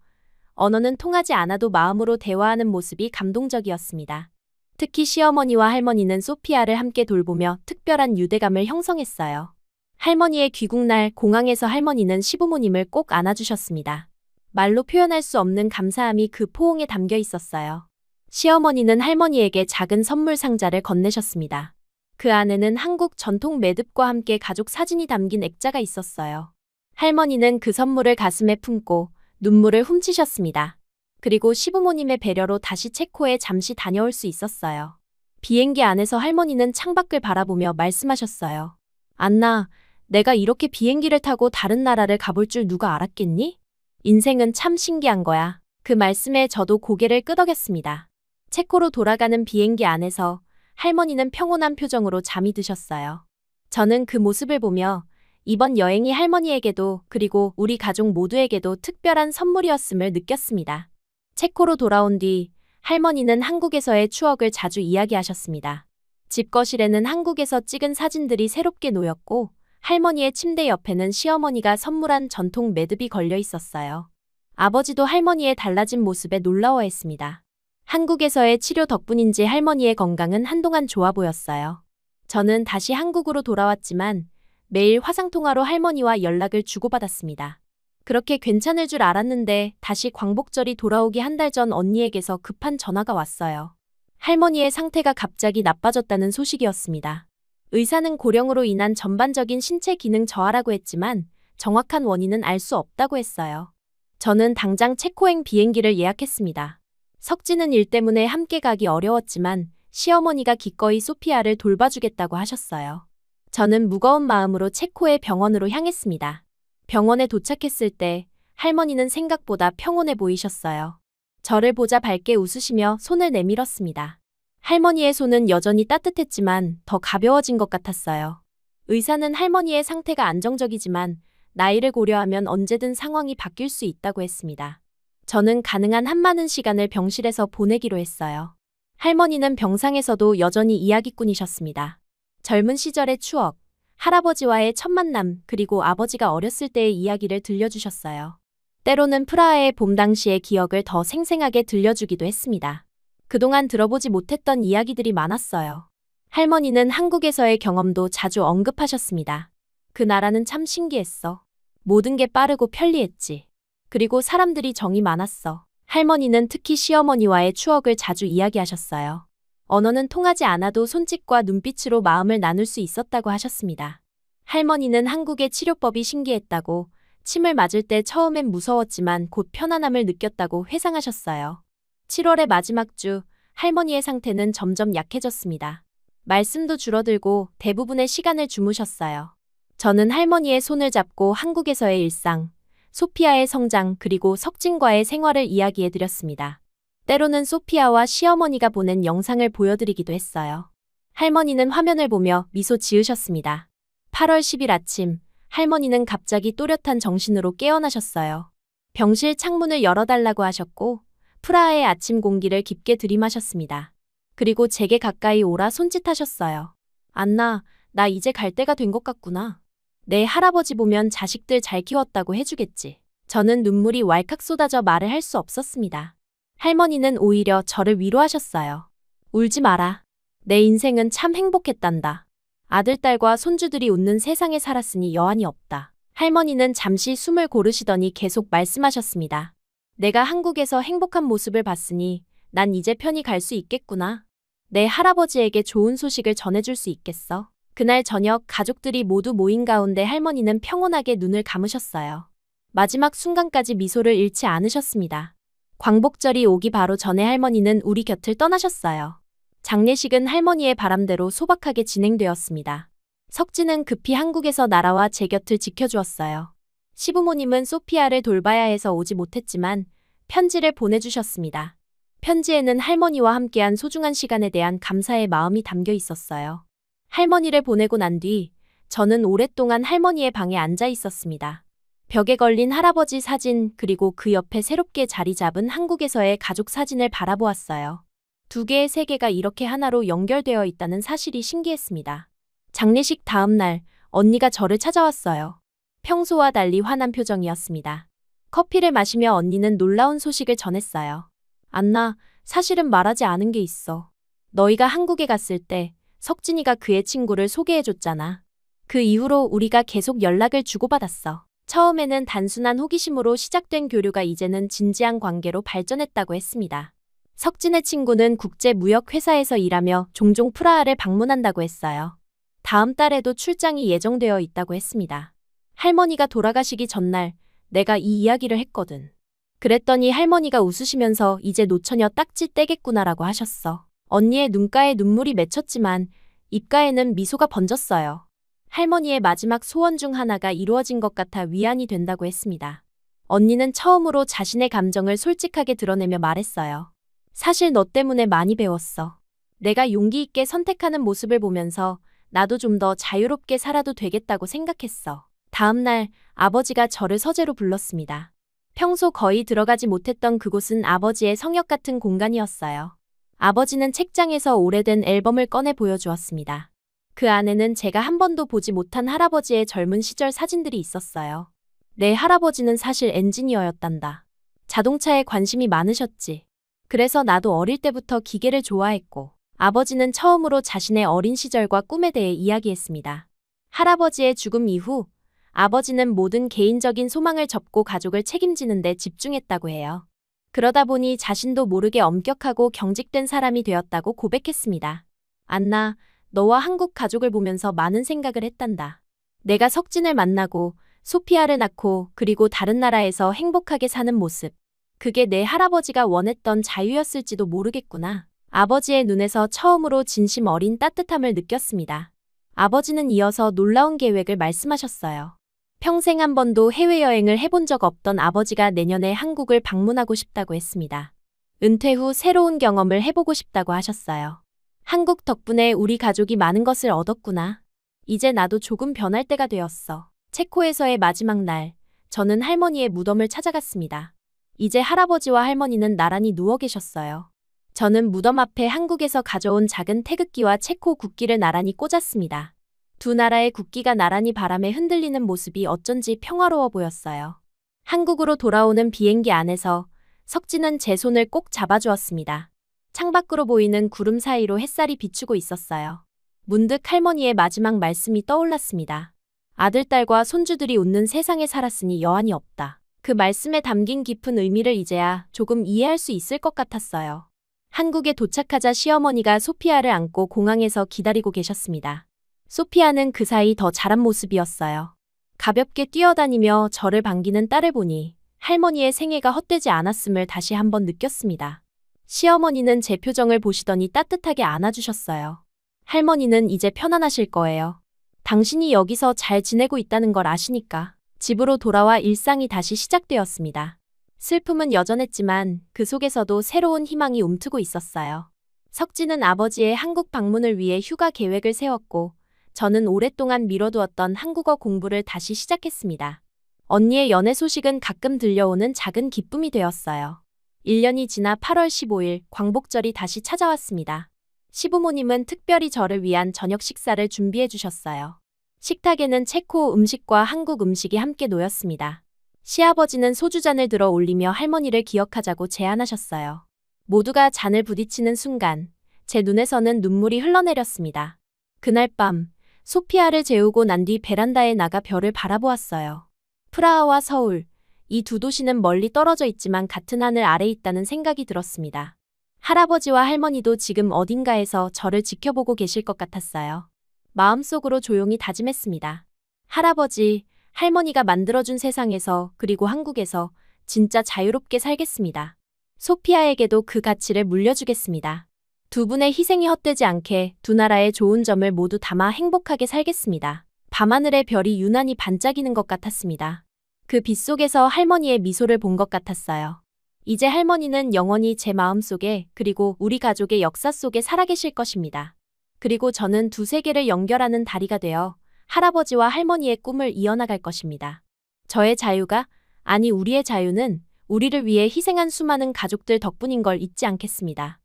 언어는 통하지 않아도 마음으로 대화하는 모습이 감동적이었습니다. 특히 시어머니와 할머니는 소피아를 함께 돌보며 특별한 유대감을 형성했어요. 할머니의 귀국날 공항에서 할머니는 시부모님을 꼭 안아주셨습니다. 말로 표현할 수 없는 감사함이 그 포옹에 담겨 있었어요. 시어머니는 할머니에게 작은 선물 상자를 건네셨습니다. 그 안에는 한국 전통 매듭과 함께 가족 사진이 담긴 액자가 있었어요. 할머니는 그 선물을 가슴에 품고 눈물을 훔치셨습니다. 그리고 시부모님의 배려로 다시 체코에 잠시 다녀올 수 있었어요. 비행기 안에서 할머니는 창밖을 바라보며 말씀하셨어요. 안나, 내가 이렇게 비행기를 타고 다른 나라를 가볼 줄 누가 알았겠니? 인생은 참 신기한 거야. 그 말씀에 저도 고개를 끄덕였습니다. 체코로 돌아가는 비행기 안에서 할머니는 평온한 표정으로 잠이 드셨어요. 저는 그 모습을 보며 이번 여행이 할머니에게도 그리고 우리 가족 모두에게도 특별한 선물이었음을 느꼈습니다. 체코로 돌아온 뒤 할머니는 한국에서의 추억을 자주 이야기하셨습니다. 집거실에는 한국에서 찍은 사진들이 새롭게 놓였고 할머니의 침대 옆에는 시어머니가 선물한 전통 매듭이 걸려 있었어요. 아버지도 할머니의 달라진 모습에 놀라워했습니다. 한국에서의 치료 덕분인지 할머니의 건강은 한동안 좋아 보였어요. 저는 다시 한국으로 돌아왔지만 매일 화상통화로 할머니와 연락을 주고받았습니다. 그렇게 괜찮을 줄 알았는데 다시 광복절이 돌아오기 한 달 전 언니에게서 급한 전화가 왔어요. 할머니의 상태가 갑자기 나빠졌다는 소식이었습니다. 의사는 고령으로 인한 전반적인 신체 기능 저하라고 했지만 정확한 원인은 알 수 없다고 했어요. 저는 당장 체코행 비행기를 예약했습니다. 석진은 일 때문에 함께 가기 어려웠지만 시어머니가 기꺼이 소피아를 돌봐주겠다고 하셨어요. 저는 무거운 마음으로 체코의 병원으로 향했습니다. 병원에 도착했을 때 할머니는 생각보다 평온해 보이셨어요. 저를 보자 밝게 웃으시며 손을 내밀었습니다. 할머니의 손은 여전히 따뜻했지만 더 가벼워진 것 같았어요. 의사는 할머니의 상태가 안정적이지만 나이를 고려하면 언제든 상황이 바뀔 수 있다고 했습니다. 저는 가능한 한 많은 시간을 병실에서 보내기로 했어요. 할머니는 병상에서도 여전히 이야기꾼이셨습니다. 젊은 시절의 추억, 할아버지와의 첫 만남, 그리고 아버지가 어렸을 때의 이야기를 들려주셨어요. 때로는 프라하의 봄 당시의 기억을 더 생생하게 들려주기도 했습니다. 그동안 들어보지 못했던 이야기들이 많았어요. 할머니는 한국에서의 경험도 자주 언급하셨습니다. 그 나라는 참 신기했어. 모든 게 빠르고 편리했지. 그리고 사람들이 정이 많았어. 할머니는 특히 시어머니와의 추억을 자주 이야기하셨어요. 언어는 통하지 않아도 손짓과 눈빛으로 마음을 나눌 수 있었다고 하셨습니다. 할머니는 한국의 치료법이 신기했다고, 침을 맞을 때 처음엔 무서웠지만 곧 편안함을 느꼈다고 회상하셨어요. 7월의 마지막 주, 할머니의 상태는 점점 약해졌습니다. 말씀도 줄어들고 대부분의 시간을 주무셨어요. 저는 할머니의 손을 잡고 한국에서의 일상, 소피아의 성장 그리고 석진과의 생활을 이야기해드렸습니다. 때로는 소피아와 시어머니가 보낸 영상을 보여드리기도 했어요. 할머니는 화면을 보며 미소 지으셨습니다. 8월 10일 아침, 할머니는 갑자기 또렷한 정신으로 깨어나셨어요. 병실 창문을 열어달라고 하셨고, 프라하의 아침 공기를 깊게 들이마셨습니다. 그리고 제게 가까이 오라 손짓하셨어요. 안나, 나 이제 갈 때가 된 것 같구나. 내 할아버지 보면 자식들 잘 키웠다고 해주겠지. 저는 눈물이 왈칵 쏟아져 말을 할 수 없었습니다. 할머니는 오히려 저를 위로하셨어요. 울지 마라. 내 인생은 참 행복했단다. 아들, 딸과 손주들이 웃는 세상에 살았으니 여한이 없다. 할머니는 잠시 숨을 고르시더니 계속 말씀하셨습니다. 내가 한국에서 행복한 모습을 봤으니 난 이제 편히 갈 수 있겠구나. 내 할아버지에게 좋은 소식을 전해줄 수 있겠어. 그날 저녁 가족들이 모두 모인 가운데 할머니는 평온하게 눈을 감으셨어요. 마지막 순간까지 미소를 잃지 않으셨습니다. 광복절이 오기 바로 전에 할머니는 우리 곁을 떠나셨어요. 장례식은 할머니의 바람대로 소박하게 진행되었습니다. 석진은 급히 한국에서 날아와 제 곁을 지켜주었어요. 시부모님은 소피아를 돌봐야 해서 오지 못했지만 편지를 보내주셨습니다. 편지에는 할머니와 함께한 소중한 시간에 대한 감사의 마음이 담겨 있었어요. 할머니를 보내고 난 뒤 저는 오랫동안 할머니의 방에 앉아 있었습니다. 벽에 걸린 할아버지 사진 그리고 그 옆에 새롭게 자리 잡은 한국에서의 가족 사진을 바라보았어요. 두 개의 세계가 이렇게 하나로 연결되어 있다는 사실이 신기했습니다. 장례식 다음 날 언니가 저를 찾아왔어요. 평소와 달리 환한 표정이었습니다. 커피를 마시며 언니는 놀라운 소식을 전했어요. 안나, 사실은 말하지 않은 게 있어. 너희가 한국에 갔을 때 석진이가 그의 친구를 소개해줬잖아. 그 이후로 우리가 계속 연락을 주고받았어. 처음에는 단순한 호기심으로 시작된 교류가 이제는 진지한 관계로 발전했다고 했습니다. 석진의 친구는 국제무역회사에서 일하며 종종 프라하를 방문한다고 했어요. 다음 달에도 출장이 예정되어 있다고 했습니다. 할머니가 돌아가시기 전날 내가 이 이야기를 했거든. 그랬더니 할머니가 웃으시면서 이제 노처녀 딱지 떼겠구나라고 하셨어. 언니의 눈가에 눈물이 맺혔지만 입가에는 미소가 번졌어요. 할머니의 마지막 소원 중 하나가 이루어진 것 같아 위안이 된다고 했습니다. 언니는 처음으로 자신의 감정을 솔직하게 드러내며 말했어요. 사실 너 때문에 많이 배웠어. 내가 용기 있게 선택하는 모습을 보면서 나도 좀 더 자유롭게 살아도 되겠다고 생각했어. 다음 날 아버지가 저를 서재로 불렀습니다. 평소 거의 들어가지 못했던 그곳은 아버지의 성역 같은 공간이었어요. 아버지는 책장에서 오래된 앨범을 꺼내 보여주었습니다. 그 안에는 제가 한 번도 보지 못한 할아버지의 젊은 시절 사진들이 있었어요. 내 할아버지는 사실 엔지니어였단다. 자동차에 관심이 많으셨지. 그래서 나도 어릴 때부터 기계를 좋아했고, 아버지는 처음으로 자신의 어린 시절과 꿈에 대해 이야기했습니다. 할아버지의 죽음 이후 아버지는 모든 개인적인 소망을 접고 가족을 책임지는 데 집중했다고 해요. 그러다 보니 자신도 모르게 엄격하고 경직된 사람이 되었다고 고백했습니다. 안나, 너와 한국 가족을 보면서 많은 생각을 했단다. 내가 석진을 만나고 소피아를 낳고 그리고 다른 나라에서 행복하게 사는 모습. 그게 내 할아버지가 원했던 자유였을지도 모르겠구나. 아버지의 눈에서 처음으로 진심 어린 따뜻함을 느꼈습니다. 아버지는 이어서 놀라운 계획을 말씀하셨어요. 평생 한 번도 해외여행을 해본 적 없던 아버지가 내년에 한국을 방문하고 싶다고 했습니다. 은퇴 후 새로운 경험을 해보고 싶다고 하셨어요. 한국 덕분에 우리 가족이 많은 것을 얻었구나. 이제 나도 조금 변할 때가 되었어. 체코에서의 마지막 날, 저는 할머니의 무덤을 찾아갔습니다. 이제 할아버지와 할머니는 나란히 누워 계셨어요. 저는 무덤 앞에 한국에서 가져온 작은 태극기와 체코 국기를 나란히 꽂았습니다. 두 나라의 국기가 나란히 바람에 흔들리는 모습이 어쩐지 평화로워 보였어요. 한국으로 돌아오는 비행기 안에서 석진은 제 손을 꼭 잡아주었습니다. 창밖으로 보이는 구름 사이로 햇살이 비추고 있었어요. 문득 할머니의 마지막 말씀이 떠올랐습니다. 아들, 딸과 손주들이 웃는 세상에 살았으니 여한이 없다. 그 말씀에 담긴 깊은 의미를 이제야 조금 이해할 수 있을 것 같았어요. 한국에 도착하자 시어머니가 소피아를 안고 공항에서 기다리고 계셨습니다. 소피아는 그 사이 더 자란 모습이었어요. 가볍게 뛰어다니며 저를 반기는 딸을 보니 할머니의 생애가 헛되지 않았음을 다시 한번 느꼈습니다. 시어머니는 제 표정을 보시더니 따뜻하게 안아주셨어요. 할머니는 이제 편안하실 거예요. 당신이 여기서 잘 지내고 있다는 걸 아시니까. 집으로 돌아와 일상이 다시 시작되었습니다. 슬픔은 여전했지만 그 속에서도 새로운 희망이 움트고 있었어요. 석진은 아버지의 한국 방문을 위해 휴가 계획을 세웠고 저는 오랫동안 미뤄두었던 한국어 공부를 다시 시작했습니다. 언니의 연애 소식은 가끔 들려오는 작은 기쁨이 되었어요. 1년이 지나 8월 15일 광복절이 다시 찾아왔습니다. 시부모님은 특별히 저를 위한 저녁 식사를 준비해 주셨어요. 식탁에는 체코 음식과 한국 음식이 함께 놓였습니다. 시아버지는 소주잔을 들어 올리며 할머니를 기억하자고 제안하셨어요. 모두가 잔을 부딪히는 순간 제 눈에서는 눈물이 흘러내렸습니다. 그날 밤 소피아를 재우고 난 뒤 베란다에 나가 별을 바라보았어요. 프라하와 서울, 이 두 도시는 멀리 떨어져 있지만 같은 하늘 아래 있다는 생각이 들었습니다. 할아버지와 할머니도 지금 어딘가에서 저를 지켜보고 계실 것 같았어요. 마음속으로 조용히 다짐했습니다. 할아버지, 할머니가 만들어준 세상에서 그리고 한국에서 진짜 자유롭게 살겠습니다. 소피아에게도 그 가치를 물려주겠습니다. 두 분의 희생이 헛되지 않게 두 나라의 좋은 점을 모두 담아 행복하게 살겠습니다. 밤하늘의 별이 유난히 반짝이는 것 같았습니다. 그 빛 속에서 할머니의 미소를 본 것 같았어요. 이제 할머니는 영원히 제 마음속에 그리고 우리 가족의 역사 속에 살아계실 것입니다. 그리고 저는 두 세계를 연결하는 다리가 되어 할아버지와 할머니의 꿈을 이어나갈 것입니다. 저의 자유가, 아니 우리의 자유는 우리를 위해 희생한 수많은 가족들 덕분인 걸 잊지 않겠습니다.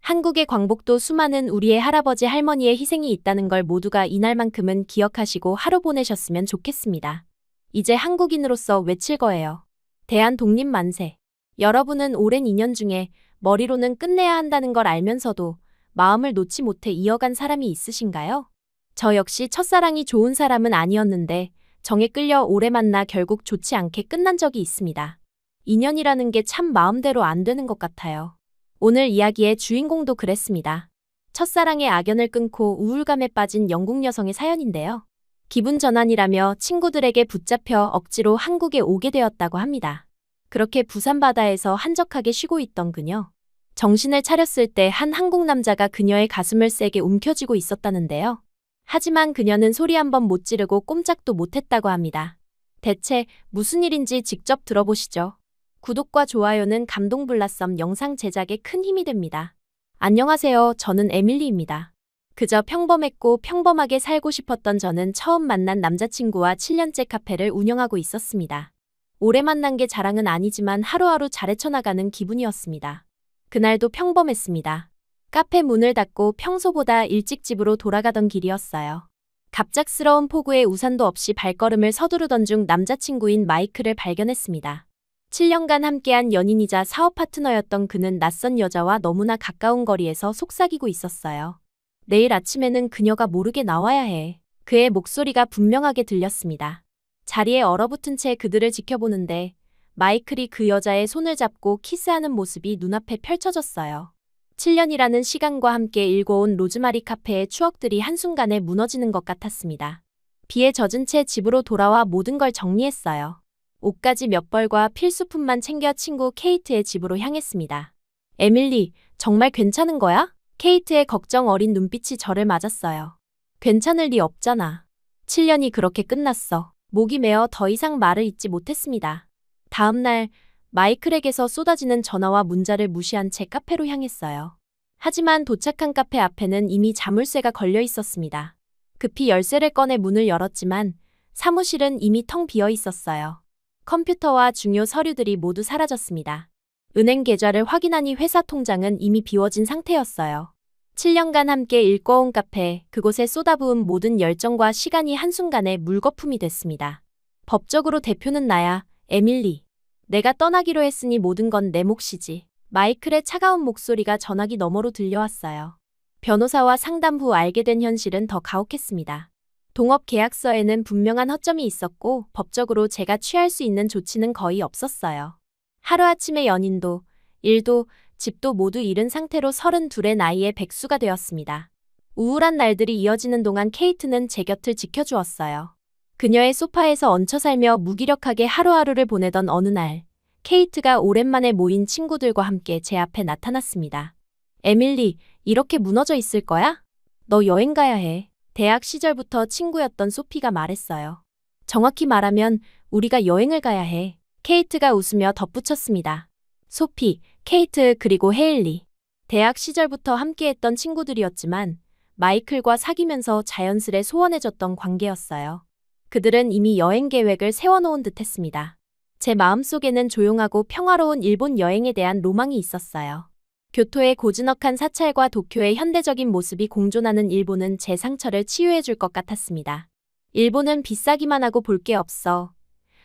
한국의 광복도 수많은 우리의 할아버지 할머니의 희생이 있다는 걸 모두가 이날만큼은 기억하시고 하루 보내셨으면 좋겠습니다. 이제 한국인으로서 외칠 거예요. 대한 독립 만세. 여러분은 오랜 인연 중에 머리로는 끝내야 한다는 걸 알면서도 마음을 놓지 못해 이어간 사람이 있으신가요? 저 역시 첫사랑이 좋은 사람은 아니었는데 정에 끌려 오래 만나 결국 좋지 않게 끝난 적이 있습니다. 인연이라는 게 참 마음대로 안 되는 것 같아요. 오늘 이야기의 주인공도 그랬습니다. 첫사랑의 악연을 끊고 우울감에 빠진 영국 여성의 사연인데요. 기분 전환이라며 친구들에게 붙잡혀 억지로 한국에 오게 되었다고 합니다. 그렇게 부산 바다에서 한적하게 쉬고 있던 그녀. 정신을 차렸을 때 한 한국 남자가 그녀의 가슴을 세게 움켜쥐고 있었다는데요. 하지만 그녀는 소리 한 번 못 지르고 꼼짝도 못했다고 합니다. 대체 무슨 일인지 직접 들어보시죠. 구독과 좋아요는 감동블라썸 영상 제작에 큰 힘이 됩니다. 안녕하세요. 저는 에밀리입니다. 그저 평범했고 평범하게 살고 싶었던 저는 처음 만난 남자친구와 7년째 카페를 운영하고 있었습니다. 오래 만난 게 자랑은 아니지만 하루하루 잘 헤쳐나가는 기분이었습니다. 그날도 평범했습니다. 카페 문을 닫고 평소보다 일찍 집으로 돌아가던 길이었어요. 갑작스러운 폭우에 우산도 없이 발걸음을 서두르던 중 남자친구인 마이크를 발견했습니다. 7년간 함께한 연인이자 사업 파트너였던 그는 낯선 여자와 너무나 가까운 거리에서 속삭이고 있었어요. 내일 아침에는 그녀가 모르게 나와야 해. 그의 목소리가 분명하게 들렸습니다. 자리에 얼어붙은 채 그들을 지켜보는데 마이클이 그 여자의 손을 잡고 키스하는 모습이 눈앞에 펼쳐졌어요. 7년이라는 시간과 함께 일궈온 로즈마리 카페의 추억들이 한순간에 무너지는 것 같았습니다. 비에 젖은 채 집으로 돌아와 모든 걸 정리했어요. 옷가지 몇 벌과 필수품만 챙겨 친구 케이트의 집으로 향했습니다. 에밀리, 정말 괜찮은 거야? 케이트의 걱정 어린 눈빛이 저를 맞았어요. 괜찮을 리 없잖아. 7년이 그렇게 끝났어. 목이 메어 더 이상 말을 잇지 못했습니다. 다음 날 마이클에게서 쏟아지는 전화와 문자를 무시한 채 카페로 향했어요. 하지만 도착한 카페 앞에는 이미 자물쇠가 걸려 있었습니다. 급히 열쇠를 꺼내 문을 열었지만 사무실은 이미 텅 비어 있었어요. 컴퓨터와 중요 서류들이 모두 사라졌습니다. 은행 계좌를 확인하니 회사 통장은 이미 비워진 상태였어요. 7년간 함께 일궈온 카페, 그곳에 쏟아부은 모든 열정과 시간이 한순간에 물거품이 됐습니다. 법적으로 대표는 나야, 에밀리. 내가 떠나기로 했으니 모든 건 내 몫이지. 마이클의 차가운 목소리가 전화기 너머로 들려왔어요. 변호사와 상담 후 알게 된 현실은 더 가혹했습니다. 동업 계약서에는 분명한 허점이 있었고 법적으로 제가 취할 수 있는 조치는 거의 없었어요. 하루아침에 연인도, 일도, 집도 모두 잃은 상태로 32의 나이에 백수가 되었습니다. 우울한 날들이 이어지는 동안 케이트는 제 곁을 지켜주었어요. 그녀의 소파에서 얹혀 살며 무기력하게 하루하루를 보내던 어느 날, 케이트가 오랜만에 모인 친구들과 함께 제 앞에 나타났습니다. 에밀리, 이렇게 무너져 있을 거야? 너 여행 가야 해. 대학 시절부터 친구였던 소피가 말했어요. 정확히 말하면 우리가 여행을 가야 해. 케이트가 웃으며 덧붙였습니다. 소피, 케이트 그리고 헤일리. 대학 시절부터 함께했던 친구들이었지만 마이클과 사귀면서 자연스레 소원해졌던 관계였어요. 그들은 이미 여행 계획을 세워놓은 듯 했습니다. 제 마음속에는 조용하고 평화로운 일본 여행에 대한 로망이 있었어요. 교토의 고즈넉한 사찰과 도쿄의 현대적인 모습이 공존하는 일본은 제 상처를 치유해줄 것 같았습니다. 일본은 비싸기만 하고 볼 게 없어.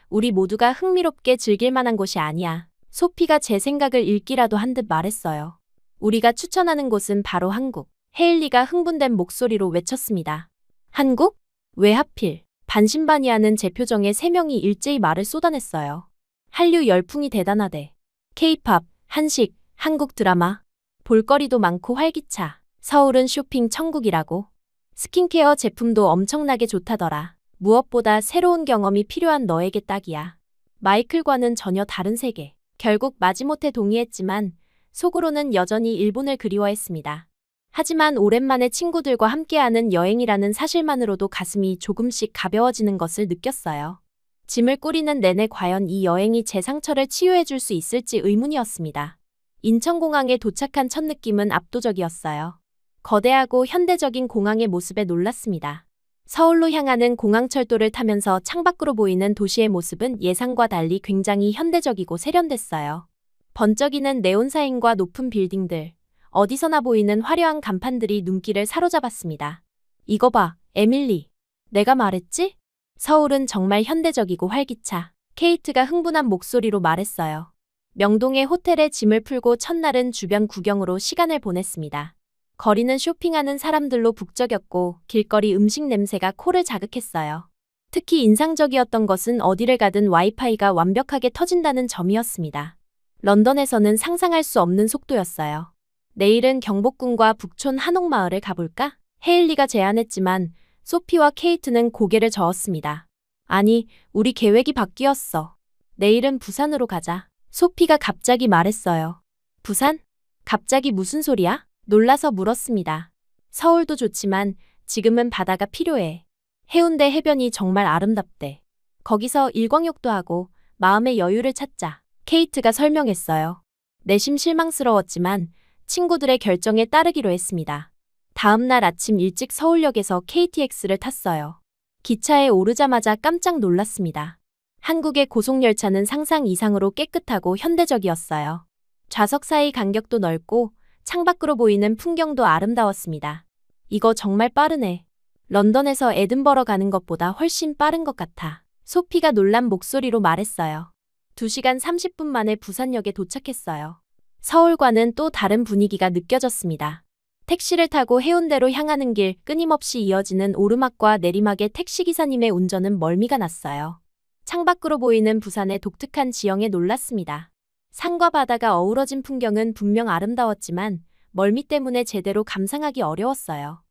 우리 모두가 흥미롭게 즐길 만한 곳이 아니야. 소피가 제 생각을 읽기라도 한 듯 말했어요. 우리가 추천하는 곳은 바로 한국. 헤일리가 흥분된 목소리로 외쳤습니다. 한국? 왜 하필? 반신반의하는 제 표정에 세 명이 일제히 말을 쏟아냈어요. 한류 열풍이 대단하대. K-팝, 한식, 한국 드라마. 볼거리도 많고 활기차. 서울은 쇼핑 천국이라고. 스킨케어 제품도 엄청나게 좋다더라. 무엇보다 새로운 경험이 필요한 너에게 딱이야. 마이클과는 전혀 다른 세계. 결국 마지못해 동의했지만 속으로는 여전히 일본을 그리워했습니다. 하지만 오랜만에 친구들과 함께하는 여행이라는 사실만으로도 가슴이 조금씩 가벼워지는 것을 느꼈어요. 짐을 꾸리는 내내 과연 이 여행이 제 상처를 치유해줄 수 있을지 의문이었습니다. 인천공항에 도착한 첫 느낌은 압도적이었어요. 거대하고 현대적인 공항의 모습에 놀랐습니다. 서울로 향하는 공항철도를 타면서 창밖으로 보이는 도시의 모습은 예상과 달리 굉장히 현대적이고 세련됐어요. 번쩍이는 네온사인과 높은 빌딩들, 어디서나 보이는 화려한 간판들이 눈길을 사로잡았습니다. 이거 봐, 에밀리. 내가 말했지? 서울은 정말 현대적이고 활기차. 케이트가 흥분한 목소리로 말했어요. 명동의 호텔에 짐을 풀고 첫날은 주변 구경으로 시간을 보냈습니다. 거리는 쇼핑하는 사람들로 북적였고 길거리 음식 냄새가 코를 자극했어요. 특히 인상적이었던 것은 어디를 가든 와이파이가 완벽하게 터진다는 점이었습니다. 런던에서는 상상할 수 없는 속도였어요. 내일은 경복궁과 북촌 한옥마을을 가볼까? 헤일리가 제안했지만 소피와 케이트는 고개를 저었습니다. 아니, 우리 계획이 바뀌었어. 내일은 부산으로 가자. 소피가 갑자기 말했어요. 부산? 갑자기 무슨 소리야? 놀라서 물었습니다. 서울도 좋지만 지금은 바다가 필요해. 해운대 해변이 정말 아름답대. 거기서 일광욕도 하고 마음의 여유를 찾자. 케이트가 설명했어요. 내심 실망스러웠지만 친구들의 결정에 따르기로 했습니다. 다음 날 아침 일찍 서울역에서 KTX를 탔어요. 기차에 오르자마자 깜짝 놀랐습니다. 한국의 고속열차는 상상 이상으로 깨끗하고 현대적이었어요. 좌석 사이 간격도 넓고 창밖으로 보이는 풍경도 아름다웠습니다. 이거 정말 빠르네. 런던에서 에든버러 가는 것보다 훨씬 빠른 것 같아. 소피가 놀란 목소리로 말했어요. 2시간 30분 만에 부산역에 도착했어요. 서울과는 또 다른 분위기가 느껴졌습니다. 택시를 타고 해운대로 향하는 길 끊임없이 이어지는 오르막과 내리막의 택시기사님의 운전은 멀미가 났어요. 창밖으로 보이는 부산의 독특한 지형에 놀랐습니다. 산과 바다가 어우러진 풍경은 분명 아름다웠지만 멀미 때문에 제대로 감상하기 어려웠어요.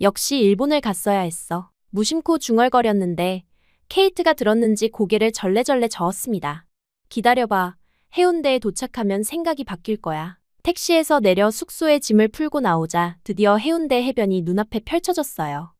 역시 일본을 갔어야 했어. 무심코 중얼거렸는데 케이트가 들었는지 고개를 절레절레 저었습니다. 기다려봐. 해운대에 도착하면 생각이 바뀔 거야. 택시에서 내려 숙소에 짐을 풀고 나오자 드디어 해운대 해변이 눈앞에 펼쳐졌어요.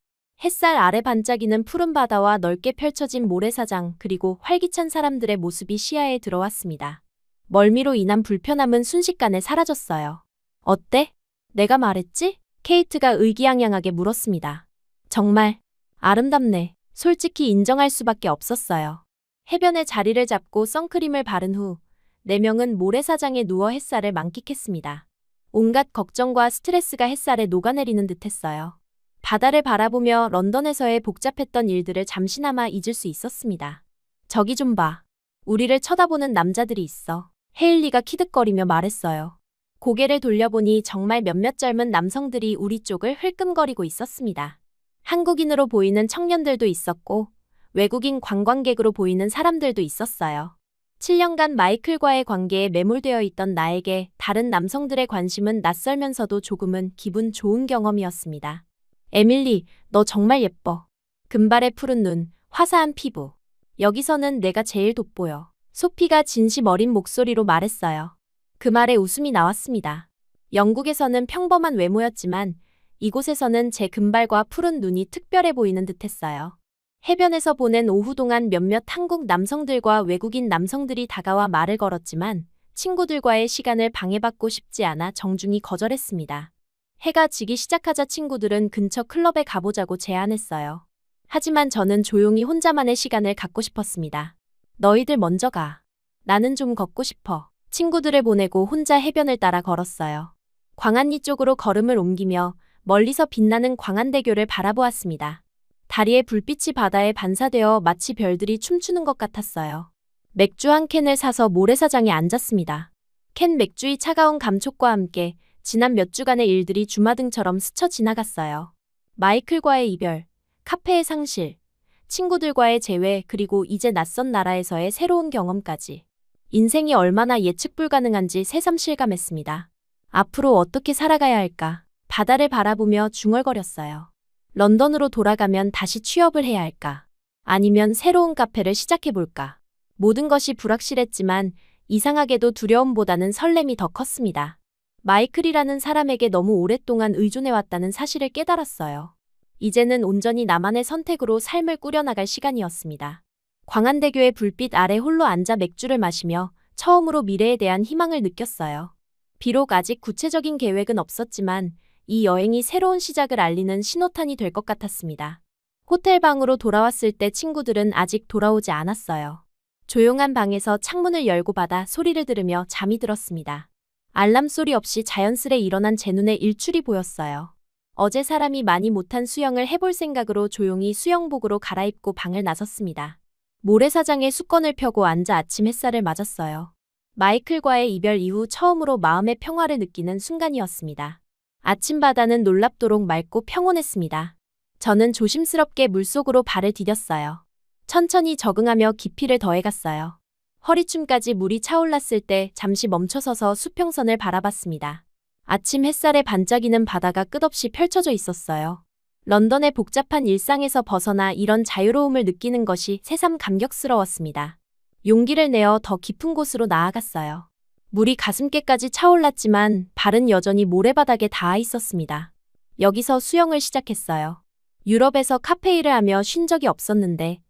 햇살 아래 반짝이는 푸른 바다와 넓게 펼쳐진 모래사장 그리고 활기찬 사람들의 모습이 시야에 들어왔습니다. 멀미로 인한 불편함은 순식간에 사라졌어요. 어때? 내가 말했지? 케이트가 의기양양하게 물었습니다. 정말 아름답네. 솔직히 인정할 수밖에 없었어요. 해변에 자리를 잡고 선크림을 바른 후 4명은 모래사장에 누워 햇살을 만끽했습니다. 온갖 걱정과 스트레스가 햇살에 녹아내리는 듯했어요. 바다를 바라보며 런던에서의 복잡했던 일들을 잠시나마 잊을 수 있었습니다. 저기 좀 봐. 우리를 쳐다보는 남자들이 있어. 헤일리가 키득거리며 말했어요. 고개를 돌려보니 정말 몇몇 젊은 남성들이 우리 쪽을 흘끔거리고 있었습니다. 한국인으로 보이는 청년들도 있었고 외국인 관광객으로 보이는 사람들도 있었어요. 7년간 마이클과의 관계에 매몰되어 있던 나에게 다른 남성들의 관심은 낯설면서도 조금은 기분 좋은 경험이었습니다. 에밀리, 너 정말 예뻐. 금발의 푸른 눈, 화사한 피부. 여기서는 내가 제일 돋보여. 소피가 진심 어린 목소리로 말했어요. 그 말에 웃음이 나왔습니다. 영국에서는 평범한 외모였지만 이곳에서는 제 금발과 푸른 눈이 특별해 보이는 듯했어요. 해변에서 보낸 오후 동안 몇몇 한국 남성들과 외국인 남성들이 다가와 말을 걸었지만 친구들과의 시간을 방해받고 싶지 않아 정중히 거절했습니다. 해가 지기 시작하자 친구들은 근처 클럽에 가보자고 제안했어요. 하지만 저는 조용히 혼자만의 시간을 갖고 싶었습니다. 너희들 먼저 가. 나는 좀 걷고 싶어. 친구들을 보내고 혼자 해변을 따라 걸었어요. 광안리 쪽으로 걸음을 옮기며 멀리서 빛나는 광안대교를 바라보았습니다. 다리에 불빛이 바다에 반사되어 마치 별들이 춤추는 것 같았어요. 맥주 한 캔을 사서 모래사장에 앉았습니다. 캔 맥주의 차가운 감촉과 함께 지난 몇 주간의 일들이 주마등처럼 스쳐 지나갔어요. 마이클과의 이별, 카페의 상실, 친구들과의 재회, 그리고 이제 낯선 나라에서의 새로운 경험까지. 인생이 얼마나 예측 불가능한지 새삼 실감했습니다. 앞으로 어떻게 살아가야 할까? 바다를 바라보며 중얼거렸어요. 런던으로 돌아가면 다시 취업을 해야 할까? 아니면 새로운 카페를 시작해볼까? 모든 것이 불확실했지만 이상하게도 두려움보다는 설렘이 더 컸습니다. 마이클이라는 사람에게 너무 오랫동안 의존해왔다는 사실을 깨달았어요. 이제는 온전히 나만의 선택으로 삶을 꾸려나갈 시간이었습니다. 광안대교의 불빛 아래 홀로 앉아 맥주를 마시며 처음으로 미래에 대한 희망을 느꼈어요. 비록 아직 구체적인 계획은 없었지만 이 여행이 새로운 시작을 알리는 신호탄이 될 것 같았습니다. 호텔 방으로 돌아왔을 때 친구들은 아직 돌아오지 않았어요. 조용한 방에서 창문을 열고 바다 소리를 들으며 잠이 들었습니다. 알람 소리 없이 자연스레 일어난 제 눈에 일출이 보였어요. 어제 사람이 많이 못한 수영을 해볼 생각으로 조용히 수영복으로 갈아입고 방을 나섰습니다. 모래사장에 수건을 펴고 앉아 아침 햇살을 맞았어요. 마이클과의 이별 이후 처음으로 마음의 평화를 느끼는 순간이었습니다. 아침 바다는 놀랍도록 맑고 평온했습니다. 저는 조심스럽게 물속으로 발을 디뎠어요. 천천히 적응하며 깊이를 더해갔어요. 허리춤까지 물이 차올랐을 때 잠시 멈춰서서 수평선을 바라봤습니다. 아침 햇살에 반짝이는 바다가 끝없이 펼쳐져 있었어요. 런던의 복잡한 일상에서 벗어나 이런 자유로움을 느끼는 것이 새삼 감격스러웠습니다. 용기를 내어 더 깊은 곳으로 나아갔어요. 물이 가슴께까지 차올랐지만 발은 여전히 모래바닥에 닿아 있었습니다. 여기서 수영을 시작했어요. 유럽에서 카페 일을 하며 쉰 적이 없었는데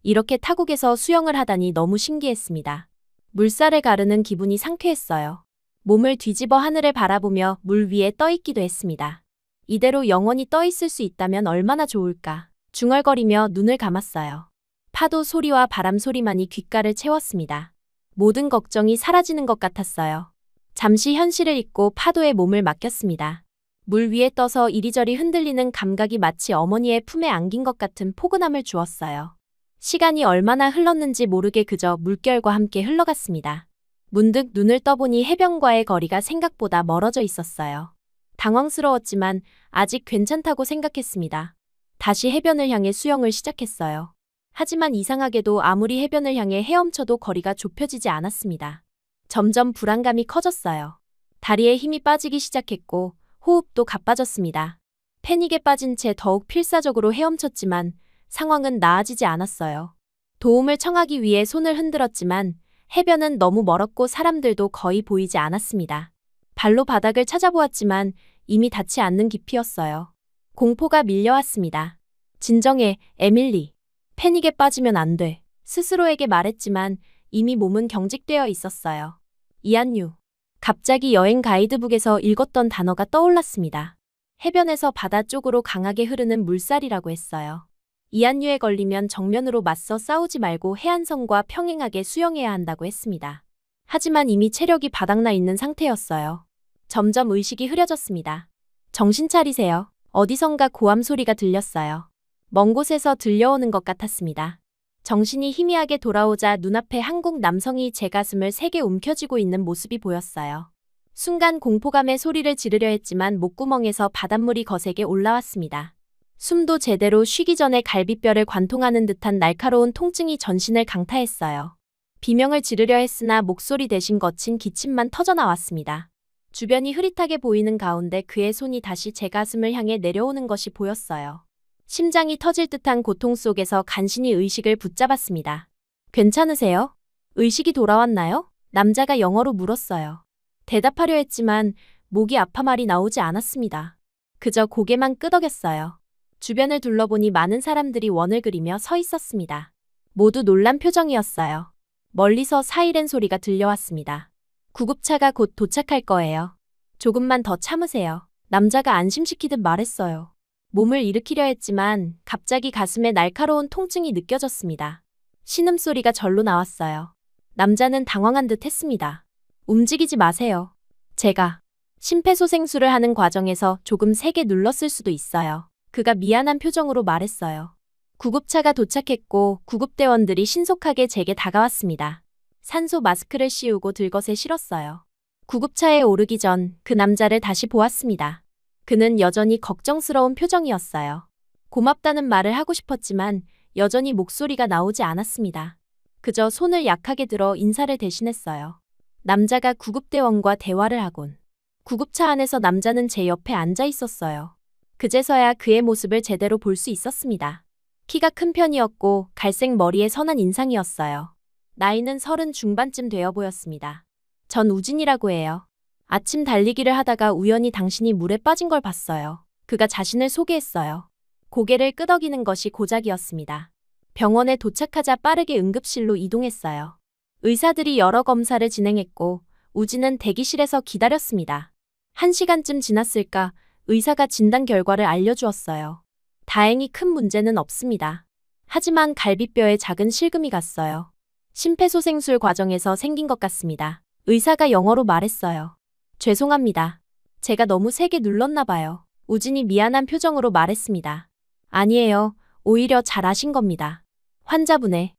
이렇게 타국에서 수영을 하다니 너무 신기했습니다. 물살을 가르는 기분이 상쾌했어요. 몸을 뒤집어 하늘을 바라보며 물 위에 떠있기도 했습니다. 이대로 영원히 떠있을 수 있다면 얼마나 좋을까. 중얼거리며 눈을 감았어요. 파도 소리와 바람 소리만이 귓가를 채웠습니다. 모든 걱정이 사라지는 것 같았어요. 잠시 현실을 잊고 파도에 몸을 맡겼습니다. 물 위에 떠서 이리저리 흔들리는 감각이 마치 어머니의 품에 안긴 것 같은 포근함을 주었어요. 시간이 얼마나 흘렀는지 모르게 그저 물결과 함께 흘러갔습니다. 문득 눈을 떠보니 해변과의 거리가 생각보다 멀어져 있었어요. 당황스러웠지만 아직 괜찮다고 생각했습니다. 다시 해변을 향해 수영을 시작했어요. 하지만 이상하게도 아무리 해변을 향해 헤엄쳐도 거리가 좁혀지지 않았습니다. 점점 불안감이 커졌어요. 다리에 힘이 빠지기 시작했고 호흡도 가빠졌습니다. 패닉에 빠진 채 더욱 필사적으로 헤엄쳤지만 상황은 나아지지 않았어요. 도움을 청하기 위해 손을 흔들었지만 해변은 너무 멀었고 사람들도 거의 보이지 않았습니다. 발로 바닥을 찾아보았지만 이미 닿지 않는 깊이였어요. 공포가 밀려왔습니다. 진정해, 에밀리. 패닉에 빠지면 안 돼. 스스로에게 말했지만 이미 몸은 경직되어 있었어요. 이안유. 갑자기 여행 가이드북에서 읽었던 단어가 떠올랐습니다. 해변에서 바다 쪽으로 강하게 흐르는 물살이라고 했어요. 이안유에 걸리면 정면으로 맞서 싸우지 말고 해안선과 평행하게 수영해야 한다고 했습니다. 하지만 이미 체력이 바닥나 있는 상태였어요. 점점 의식이 흐려졌습니다. 정신 차리세요. 어디선가 고함 소리가 들렸어요. 먼 곳에서 들려오는 것 같았습니다. 정신이 희미하게 돌아오자 눈앞에 한국 남성이 제 가슴을 세게 움켜쥐고 있는 모습이 보였어요. 순간 공포감에 소리를 지르려 했지만 목구멍에서 바닷물이 거세게 올라왔습니다. 숨도 제대로 쉬기 전에 갈비뼈를 관통하는 듯한 날카로운 통증이 전신을 강타했어요. 비명을 지르려 했으나 목소리 대신 거친 기침만 터져나왔습니다. 주변이 흐릿하게 보이는 가운데 그의 손이 다시 제 가슴을 향해 내려오는 것이 보였어요. 심장이 터질 듯한 고통 속에서 간신히 의식을 붙잡았습니다. 괜찮으세요? 의식이 돌아왔나요? 남자가 영어로 물었어요. 대답하려 했지만 목이 아파 말이 나오지 않았습니다. 그저 고개만 끄덕였어요. 주변을 둘러보니 많은 사람들이 원을 그리며 서 있었습니다. 모두 놀란 표정이었어요. 멀리서 사이렌 소리가 들려왔습니다. 구급차가 곧 도착할 거예요. 조금만 더 참으세요. 남자가 안심시키듯 말했어요. 몸을 일으키려 했지만 갑자기 가슴에 날카로운 통증이 느껴졌습니다. 신음소리가 절로 나왔어요. 남자는 당황한 듯 했습니다. 움직이지 마세요. 제가 심폐소생술을 하는 과정에서 조금 세게 눌렀을 수도 있어요. 그가 미안한 표정으로 말했어요. 구급차가 도착했고 구급대원들이 신속하게 제게 다가왔습니다. 산소 마스크를 씌우고 들것에 실었어요. 구급차에 오르기 전 그 남자를 다시 보았습니다. 그는 여전히 걱정스러운 표정이었어요. 고맙다는 말을 하고 싶었지만 여전히 목소리가 나오지 않았습니다. 그저 손을 약하게 들어 인사를 대신했어요. 남자가 구급대원과 대화를 하곤 구급차 안에서 남자는 제 옆에 앉아 있었어요. 그제서야 그의 모습을 제대로 볼 수 있었습니다. 키가 큰 편이었고 갈색 머리에 선한 인상이었어요. 나이는 30 중반쯤 되어 보였습니다. 전 우진이라고 해요. 아침 달리기를 하다가 우연히 당신이 물에 빠진 걸 봤어요. 그가 자신을 소개했어요. 고개를 끄덕이는 것이 고작이었습니다. 병원에 도착하자 빠르게 응급실로 이동했어요. 의사들이 여러 검사를 진행했고 우진은 대기실에서 기다렸습니다. 1시간쯤 지났을까 의사가 진단 결과를 알려주었어요. 다행히 큰 문제는 없습니다. 하지만 갈비뼈에 작은 실금이 갔어요. 심폐소생술 과정에서 생긴 것 같습니다. 의사가 영어로 말했어요. 죄송합니다. 제가 너무 세게 눌렀나 봐요. 우진이 미안한 표정으로 말했습니다. 아니에요. 오히려 잘하신 겁니다. 환자분의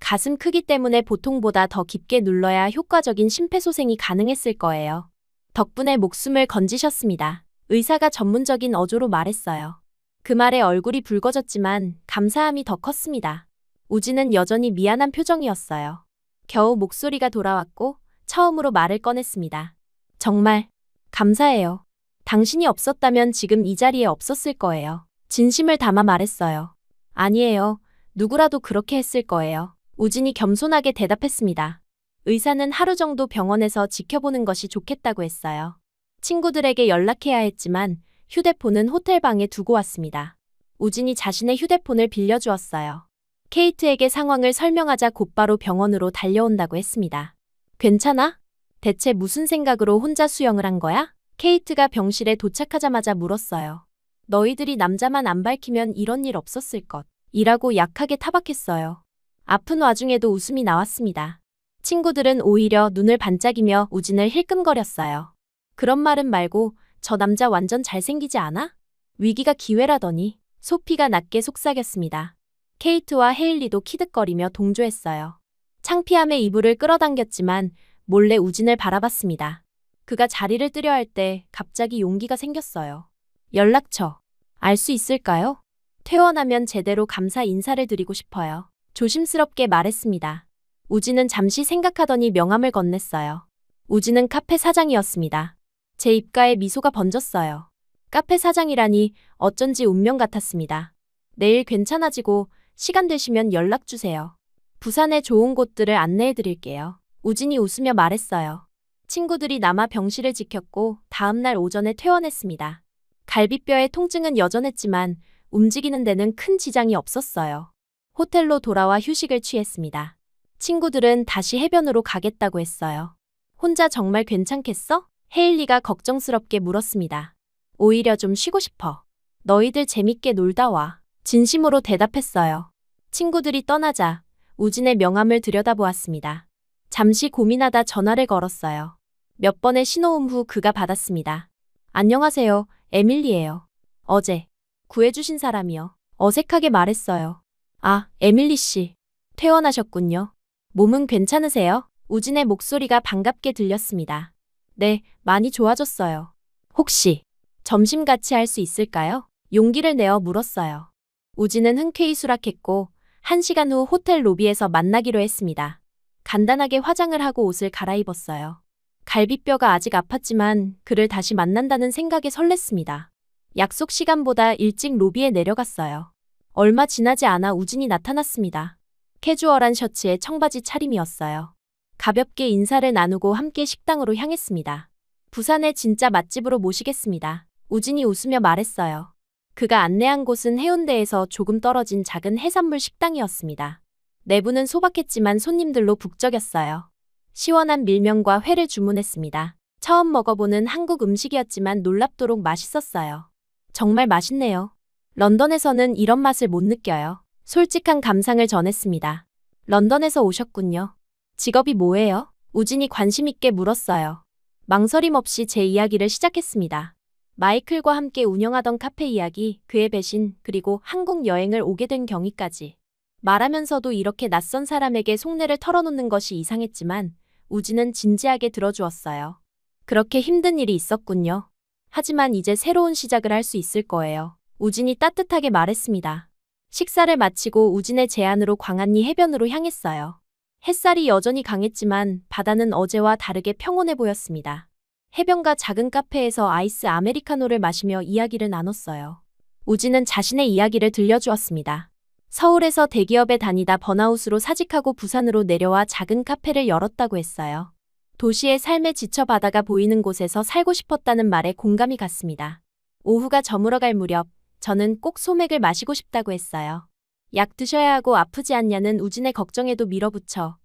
가슴 크기 때문에 보통보다 더 깊게 눌러야 효과적인 심폐소생이 가능했을 거예요. 덕분에 목숨을 건지셨습니다. 의사가 전문적인 어조로 말했어요. 그 말에 얼굴이 붉어졌지만 감사함이 더 컸습니다. 우진은 여전히 미안한 표정이었어요. 겨우 목소리가 돌아왔고 처음으로 말을 꺼냈습니다. 정말 감사해요. 당신이 없었다면 지금 이 자리에 없었을 거예요. 진심을 담아 말했어요. 아니에요. 누구라도 그렇게 했을 거예요. 우진이 겸손하게 대답했습니다. 의사는 하루 정도 병원에서 지켜보는 것이 좋겠다고 했어요. 친구들에게 연락해야 했지만 휴대폰은 호텔 방에 두고 왔습니다. 우진이 자신의 휴대폰을 빌려주었어요. 케이트에게 상황을 설명하자 곧바로 병원으로 달려온다고 했습니다. 괜찮아? 대체 무슨 생각으로 혼자 수영을 한 거야? 케이트가 병실에 도착하자마자 물었어요. 너희들이 남자만 안 밝히면 이런 일 없었을 것. 이라고 약하게 타박했어요. 아픈 와중에도 웃음이 나왔습니다. 친구들은 오히려 눈을 반짝이며 우진을 힐끔거렸어요. 그런 말은 말고 저 남자 완전 잘생기지 않아? 위기가 기회라더니. 소피가 낮게 속삭였습니다. 케이트와 헤일리도 키득거리며 동조했어요. 창피함에 이불을 끌어당겼지만 몰래 우진을 바라봤습니다. 그가 자리를 뜨려 할 때 갑자기 용기가 생겼어요. 연락처 알 수 있을까요? 퇴원하면 제대로 감사 인사를 드리고 싶어요. 조심스럽게 말했습니다. 우진은 잠시 생각하더니 명함을 건넸어요. 우진은 카페 사장이었습니다. 제 입가에 미소가 번졌어요. 카페 사장이라니 어쩐지 운명 같았습니다. 내일 괜찮아지고 시간 되시면 연락 주세요. 부산의 좋은 곳들을 안내해 드릴게요. 우진이 웃으며 말했어요. 친구들이 남아 병실을 지켰고 다음날 오전에 퇴원했습니다. 갈비뼈의 통증은 여전했지만 움직이는 데는 큰 지장이 없었어요. 호텔로 돌아와 휴식을 취했습니다. 친구들은 다시 해변으로 가겠다고 했어요. 혼자 정말 괜찮겠어? 헤일리가 걱정스럽게 물었습니다. 오히려 좀 쉬고 싶어. 너희들 재밌게 놀다 와. 진심으로 대답했어요. 친구들이 떠나자 우진의 명함을 들여다보았습니다. 잠시 고민하다 전화를 걸었어요. 몇 번의 신호음 후 그가 받았습니다. 안녕하세요. 에밀리예요. 어제 구해주신 사람이요. 어색하게 말했어요. 아, 에밀리 씨. 퇴원하셨군요. 몸은 괜찮으세요? 우진의 목소리가 반갑게 들렸습니다. 네, 많이 좋아졌어요. 혹시 점심 같이 할 수 있을까요? 용기를 내어 물었어요. 우진은 흔쾌히 수락했고 1시간 후 호텔 로비에서 만나기로 했습니다. 간단하게 화장을 하고 옷을 갈아입었어요. 갈비뼈가 아직 아팠지만 그를 다시 만난다는 생각에 설렜습니다. 약속 시간보다 일찍 로비에 내려갔어요. 얼마 지나지 않아 우진이 나타났습니다. 캐주얼한 셔츠에 청바지 차림이었어요. 가볍게 인사를 나누고 함께 식당으로 향했습니다. 부산의 진짜 맛집으로 모시겠습니다. 우진이 웃으며 말했어요. 그가 안내한 곳은 해운대에서 조금 떨어진 작은 해산물 식당이었습니다. 내부는 소박했지만 손님들로 북적였어요. 시원한 밀면과 회를 주문했습니다. 처음 먹어보는 한국 음식이었지만 놀랍도록 맛있었어요. 정말 맛있네요. 런던에서는 이런 맛을 못 느껴요. 솔직한 감상을 전했습니다. 런던에서 오셨군요. 직업이 뭐예요? 우진이 관심 있게 물었어요. 망설임 없이 제 이야기를 시작했습니다. 마이클과 함께 운영하던 카페 이야기, 그의 배신, 그리고 한국 여행을 오게 된 경위까지. 말하면서도 이렇게 낯선 사람에게 속내를 털어놓는 것이 이상했지만 우진은 진지하게 들어주었어요. 그렇게 힘든 일이 있었군요. 하지만 이제 새로운 시작을 할 수 있을 거예요. 우진이 따뜻하게 말했습니다. 식사를 마치고 우진의 제안으로 광안리 해변으로 향했어요. 햇살이 여전히 강했지만 바다는 어제와 다르게 평온해 보였습니다. 해변과 작은 카페에서 아이스 아메리카노를 마시며 이야기를 나눴어요. 우진은 자신의 이야기를 들려주었습니다. 서울에서 대기업에 다니다 번아웃으로 사직하고 부산으로 내려와 작은 카페를 열었다고 했어요. 도시의 삶에 지쳐 바다가 보이는 곳에서 살고 싶었다는 말에 공감이 갔습니다. 오후가 저물어갈 무렵 저는 꼭 소맥을 마시고 싶다고 했어요. 약 드셔야 하고 아프지 않냐는 우진의 걱정에도 밀어붙여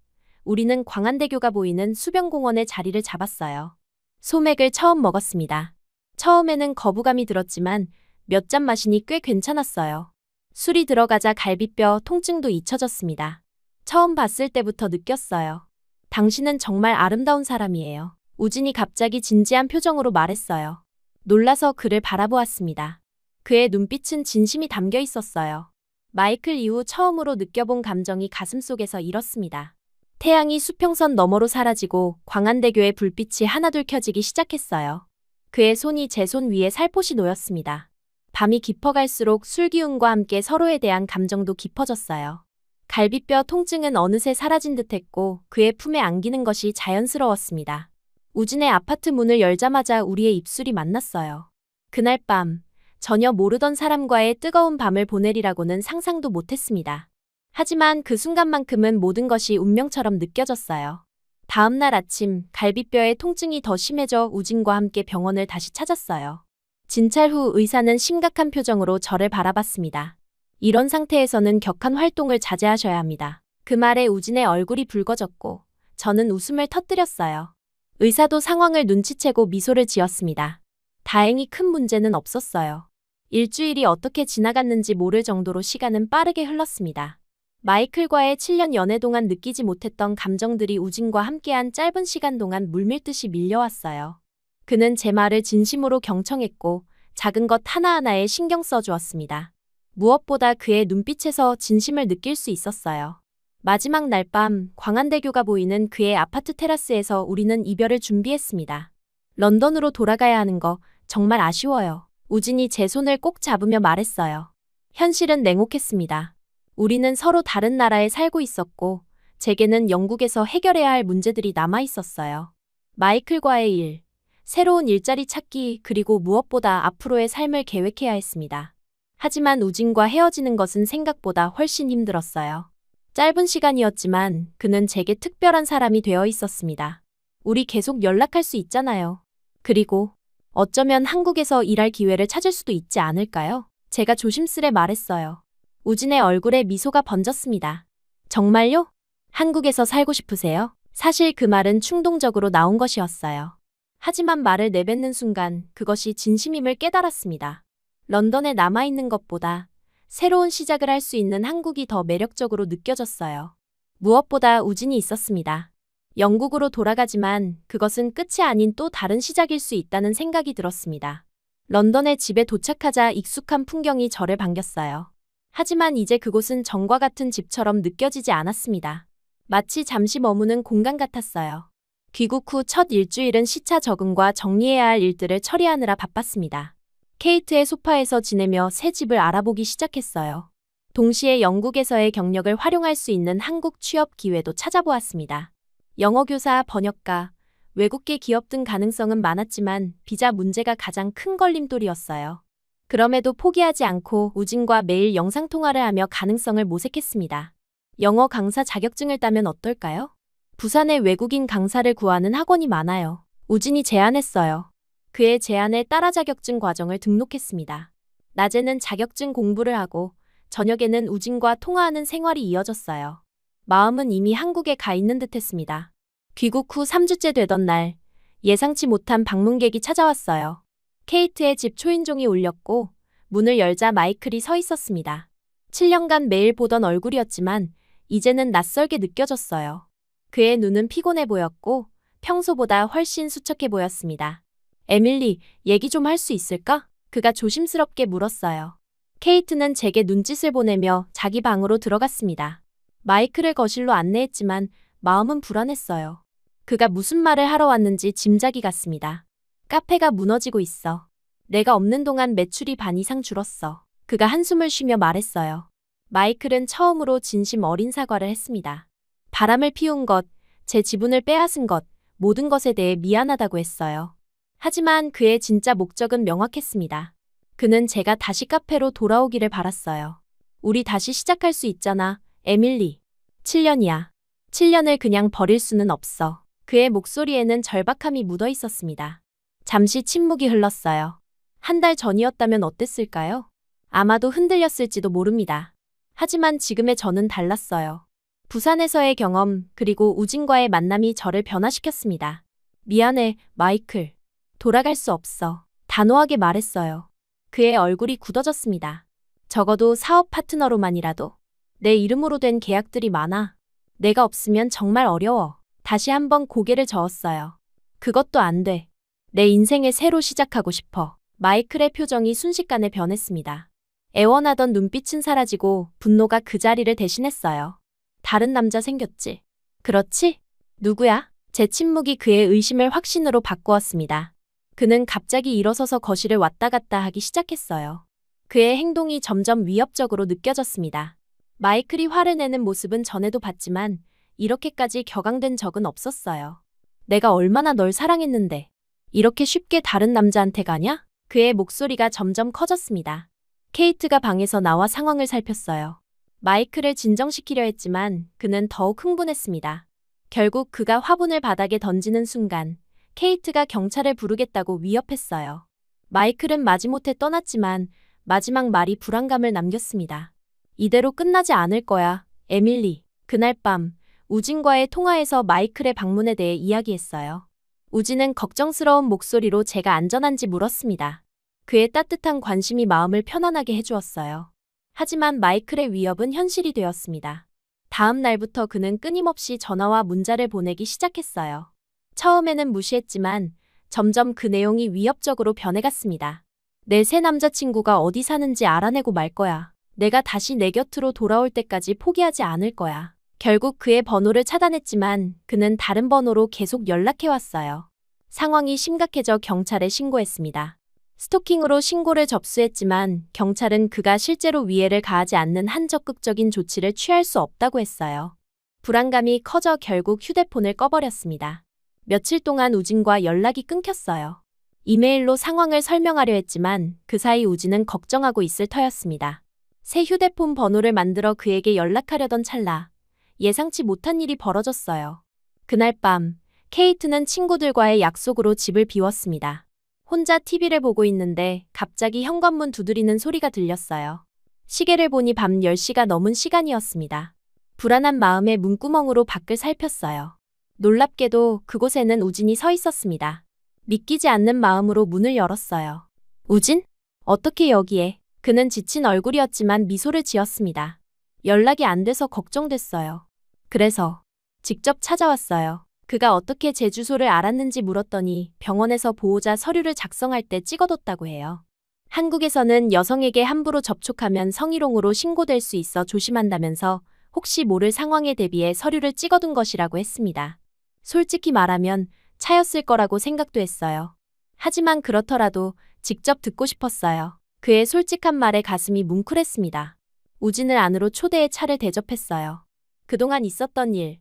우리는 광안대교가 보이는 수변공원에 자리를 잡았어요. 소맥을 처음 먹었습니다. 처음에는 거부감이 들었지만 몇 잔 마시니 꽤 괜찮았어요. 술이 들어가자 갈비뼈 통증도 잊혀졌습니다. 처음 봤을 때부터 느꼈어요. 당신은 정말 아름다운 사람이에요. 우진이 갑자기 진지한 표정으로 말했어요. 놀라서 그를 바라보았습니다. 그의 눈빛은 진심이 담겨 있었어요. 마이클 이후 처음으로 느껴본 감정이 가슴속에서 일었습니다. 태양이 수평선 너머로 사라지고 광안대교의 불빛이 하나둘 켜지기 시작했어요. 그의 손이 제 손 위에 살포시 놓였습니다. 밤이 깊어갈수록 술 기운과 함께 서로에 대한 감정도 깊어졌어요. 갈비뼈 통증은 어느새 사라진 듯했고 그의 품에 안기는 것이 자연스러웠습니다. 우진의 아파트 문을 열자마자 우리의 입술이 만났어요. 그날 밤 전혀 모르던 사람과의 뜨거운 밤을 보내리라고는 상상도 못했습니다. 하지만 그 순간만큼은 모든 것이 운명처럼 느껴졌어요. 다음 날 아침 갈비뼈의 통증이 더 심해져 우진과 함께 병원을 다시 찾았어요. 진찰 후 의사는 심각한 표정으로 저를 바라봤습니다. 이런 상태에서는 격한 활동을 자제하셔야 합니다. 그 말에 우진의 얼굴이 붉어졌고 저는 웃음을 터뜨렸어요. 의사도 상황을 눈치채고 미소를 지었습니다. 다행히 큰 문제는 없었어요. 일주일이 어떻게 지나갔는지 모를 정도로 시간은 빠르게 흘렀습니다. 마이클과의 7년 연애 동안 느끼지 못했던 감정들이 우진과 함께한 짧은 시간 동안 물밀듯이 밀려왔어요. 그는 제 말을 진심으로 경청했고 작은 것 하나하나에 신경 써주었습니다. 무엇보다 그의 눈빛에서 진심을 느낄 수 있었어요. 마지막 날 밤 광안대교가 보이는 그의 아파트 테라스에서 우리는 이별을 준비했습니다. 런던으로 돌아가야 하는 거 정말 아쉬워요. 우진이 제 손을 꼭 잡으며 말했어요. 현실은 냉혹했습니다. 우리는 서로 다른 나라에 살고 있었고 제게는 영국에서 해결해야 할 문제들이 남아 있었어요. 마이클과의 일, 새로운 일자리 찾기 그리고 무엇보다 앞으로의 삶을 계획해야 했습니다. 하지만 우진과 헤어지는 것은 생각보다 훨씬 힘들었어요. 짧은 시간이었지만 그는 제게 특별한 사람이 되어 있었습니다. 우리 계속 연락할 수 있잖아요. 그리고 어쩌면 한국에서 일할 기회를 찾을 수도 있지 않을까요? 제가 조심스레 말했어요. 우진의 얼굴에 미소가 번졌습니다. 정말요? 한국에서 살고 싶으세요? 사실 그 말은 충동적으로 나온 것이었어요. 하지만 말을 내뱉는 순간 그것이 진심임을 깨달았습니다. 런던에 남아있는 것보다 새로운 시작을 할 수 있는 한국이 더 매력적으로 느껴졌어요. 무엇보다 우진이 있었습니다. 영국으로 돌아가지만 그것은 끝이 아닌 또 다른 시작일 수 있다는 생각이 들었습니다. 런던의 집에 도착하자 익숙한 풍경이 저를 반겼어요. 하지만 이제 그곳은 전과 같은 집처럼 느껴지지 않았습니다. 마치 잠시 머무는 공간 같았어요. 귀국 후 첫 일주일은 시차 적응과 정리해야 할 일들을 처리하느라 바빴습니다. 케이트의 소파에서 지내며 새 집을 알아보기 시작했어요. 동시에 영국에서의 경력을 활용할 수 있는 한국 취업 기회도 찾아보았습니다. 영어 교사, 번역가, 외국계 기업 등 가능성은 많았지만 비자 문제가 가장 큰 걸림돌이었어요. 그럼에도 포기하지 않고 우진과 매일 영상통화를 하며 가능성을 모색했습니다. 영어 강사 자격증을 따면 어떨까요? 부산에 외국인 강사를 구하는 학원이 많아요. 우진이 제안했어요. 그의 제안에 따라 자격증 과정을 등록했습니다. 낮에는 자격증 공부를 하고 저녁에는 우진과 통화하는 생활이 이어졌어요. 마음은 이미 한국에 가 있는 듯했습니다. 귀국 후 3주째 되던 날, 예상치 못한 방문객이 찾아왔어요. 케이트의 집 초인종이 울렸고 문을 열자 마이클이 서 있었습니다. 7년간 매일 보던 얼굴이었지만 이제는 낯설게 느껴졌어요. 그의 눈은 피곤해 보였고 평소보다 훨씬 수척해 보였습니다. 에밀리, 얘기 좀 할 수 있을까? 그가 조심스럽게 물었어요. 케이트는 제게 눈짓을 보내며 자기 방으로 들어갔습니다. 마이클을 거실로 안내했지만 마음은 불안했어요. 그가 무슨 말을 하러 왔는지 짐작이 갔습니다. 카페가 무너지고 있어. 내가 없는 동안 매출이 반 이상 줄었어. 그가 한숨을 쉬며 말했어요. 마이클은 처음으로 진심 어린 사과를 했습니다. 바람을 피운 것, 제 지분을 빼앗은 것, 모든 것에 대해 미안하다고 했어요. 하지만 그의 진짜 목적은 명확했습니다. 그는 제가 다시 카페로 돌아오기를 바랐어요. 우리 다시 시작할 수 있잖아, 에밀리. 7년이야. 7년을 그냥 버릴 수는 없어. 그의 목소리에는 절박함이 묻어 있었습니다. 잠시 침묵이 흘렀어요. 한 달 전이었다면 어땠을까요? 아마도 흔들렸을지도 모릅니다. 하지만 지금의 저는 달랐어요. 부산에서의 경험, 그리고 우진과의 만남이 저를 변화시켰습니다. 미안해, 마이클. 돌아갈 수 없어. 단호하게 말했어요. 그의 얼굴이 굳어졌습니다. 적어도 사업 파트너로만이라도. 내 이름으로 된 계약들이 많아. 내가 없으면 정말 어려워. 다시 한번 고개를 저었어요. 그것도 안 돼. 내 인생을 새로 시작하고 싶어. 마이클의 표정이 순식간에 변했습니다. 애원하던 눈빛은 사라지고 분노가 그 자리를 대신했어요. 다른 남자 생겼지? 그렇지? 누구야? 제 침묵이 그의 의심을 확신으로 바꾸었습니다. 그는 갑자기 일어서서 거실을 왔다 갔다 하기 시작했어요. 그의 행동이 점점 위협적으로 느껴졌습니다. 마이클이 화를 내는 모습은 전에도 봤지만 이렇게까지 격앙된 적은 없었어요. 내가 얼마나 널 사랑했는데 이렇게 쉽게 다른 남자한테 가냐? 그의 목소리가 점점 커졌습니다. 케이트가 방에서 나와 상황을 살폈어요. 마이클을 진정시키려 했지만 그는 더욱 흥분했습니다. 결국 그가 화분을 바닥에 던지는 순간 케이트가 경찰을 부르겠다고 위협했어요. 마이클은 마지못해 떠났지만 마지막 말이 불안감을 남겼습니다. 이대로 끝나지 않을 거야, 에밀리. 그날 밤 우진과의 통화에서 마이클의 방문에 대해 이야기했어요. 우진은 걱정스러운 목소리로 제가 안전한지 물었습니다. 그의 따뜻한 관심이 마음을 편안하게 해주었어요. 하지만 마이클의 위협은 현실이 되었습니다. 다음 날부터 그는 끊임없이 전화와 문자를 보내기 시작했어요. 처음에는 무시했지만 점점 그 내용이 위협적으로 변해갔습니다. 내 새 남자친구가 어디 사는지 알아내고 말 거야. 내가 다시 내 곁으로 돌아올 때까지 포기하지 않을 거야. 결국 그의 번호를 차단했지만 그는 다른 번호로 계속 연락해왔어요. 상황이 심각해져 경찰에 신고했습니다. 스토킹으로 신고를 접수했지만 경찰은 그가 실제로 위해를 가하지 않는 한 적극적인 조치를 취할 수 없다고 했어요. 불안감이 커져 결국 휴대폰을 꺼버렸습니다. 며칠 동안 우진과 연락이 끊겼어요. 이메일로 상황을 설명하려 했지만 그 사이 우진은 걱정하고 있을 터였습니다. 새 휴대폰 번호를 만들어 그에게 연락하려던 찰나 예상치 못한 일이 벌어졌어요. 그날 밤 케이트는 친구들과의 약속으로 집을 비웠습니다. 혼자 TV를 보고 있는데 갑자기 현관문 두드리는 소리가 들렸어요. 시계를 보니 밤 10시가 넘은 시간이었습니다. 불안한 마음에 문구멍으로 밖을 살폈어요. 놀랍게도 그곳에는 우진이 서 있었습니다. 믿기지 않는 마음으로 문을 열었어요. 우진? 어떻게 여기에? 그는 지친 얼굴이었지만 미소를 지었습니다. 연락이 안 돼서 걱정됐어요. 그래서 직접 찾아왔어요. 그가 어떻게 제 주소를 알았는지 물었더니 병원에서 보호자 서류를 작성할 때 찍어뒀다고 해요. 한국에서는 여성에게 함부로 접촉하면 성희롱으로 신고될 수 있어 조심한다면서 혹시 모를 상황에 대비해 서류를 찍어둔 것이라고 했습니다. 솔직히 말하면 차였을 거라고 생각도 했어요. 하지만 그렇더라도 직접 듣고 싶었어요. 그의 솔직한 말에 가슴이 뭉클했습니다. 우진을 안으로 초대해 차를 대접했어요. 그동안 있었던 일,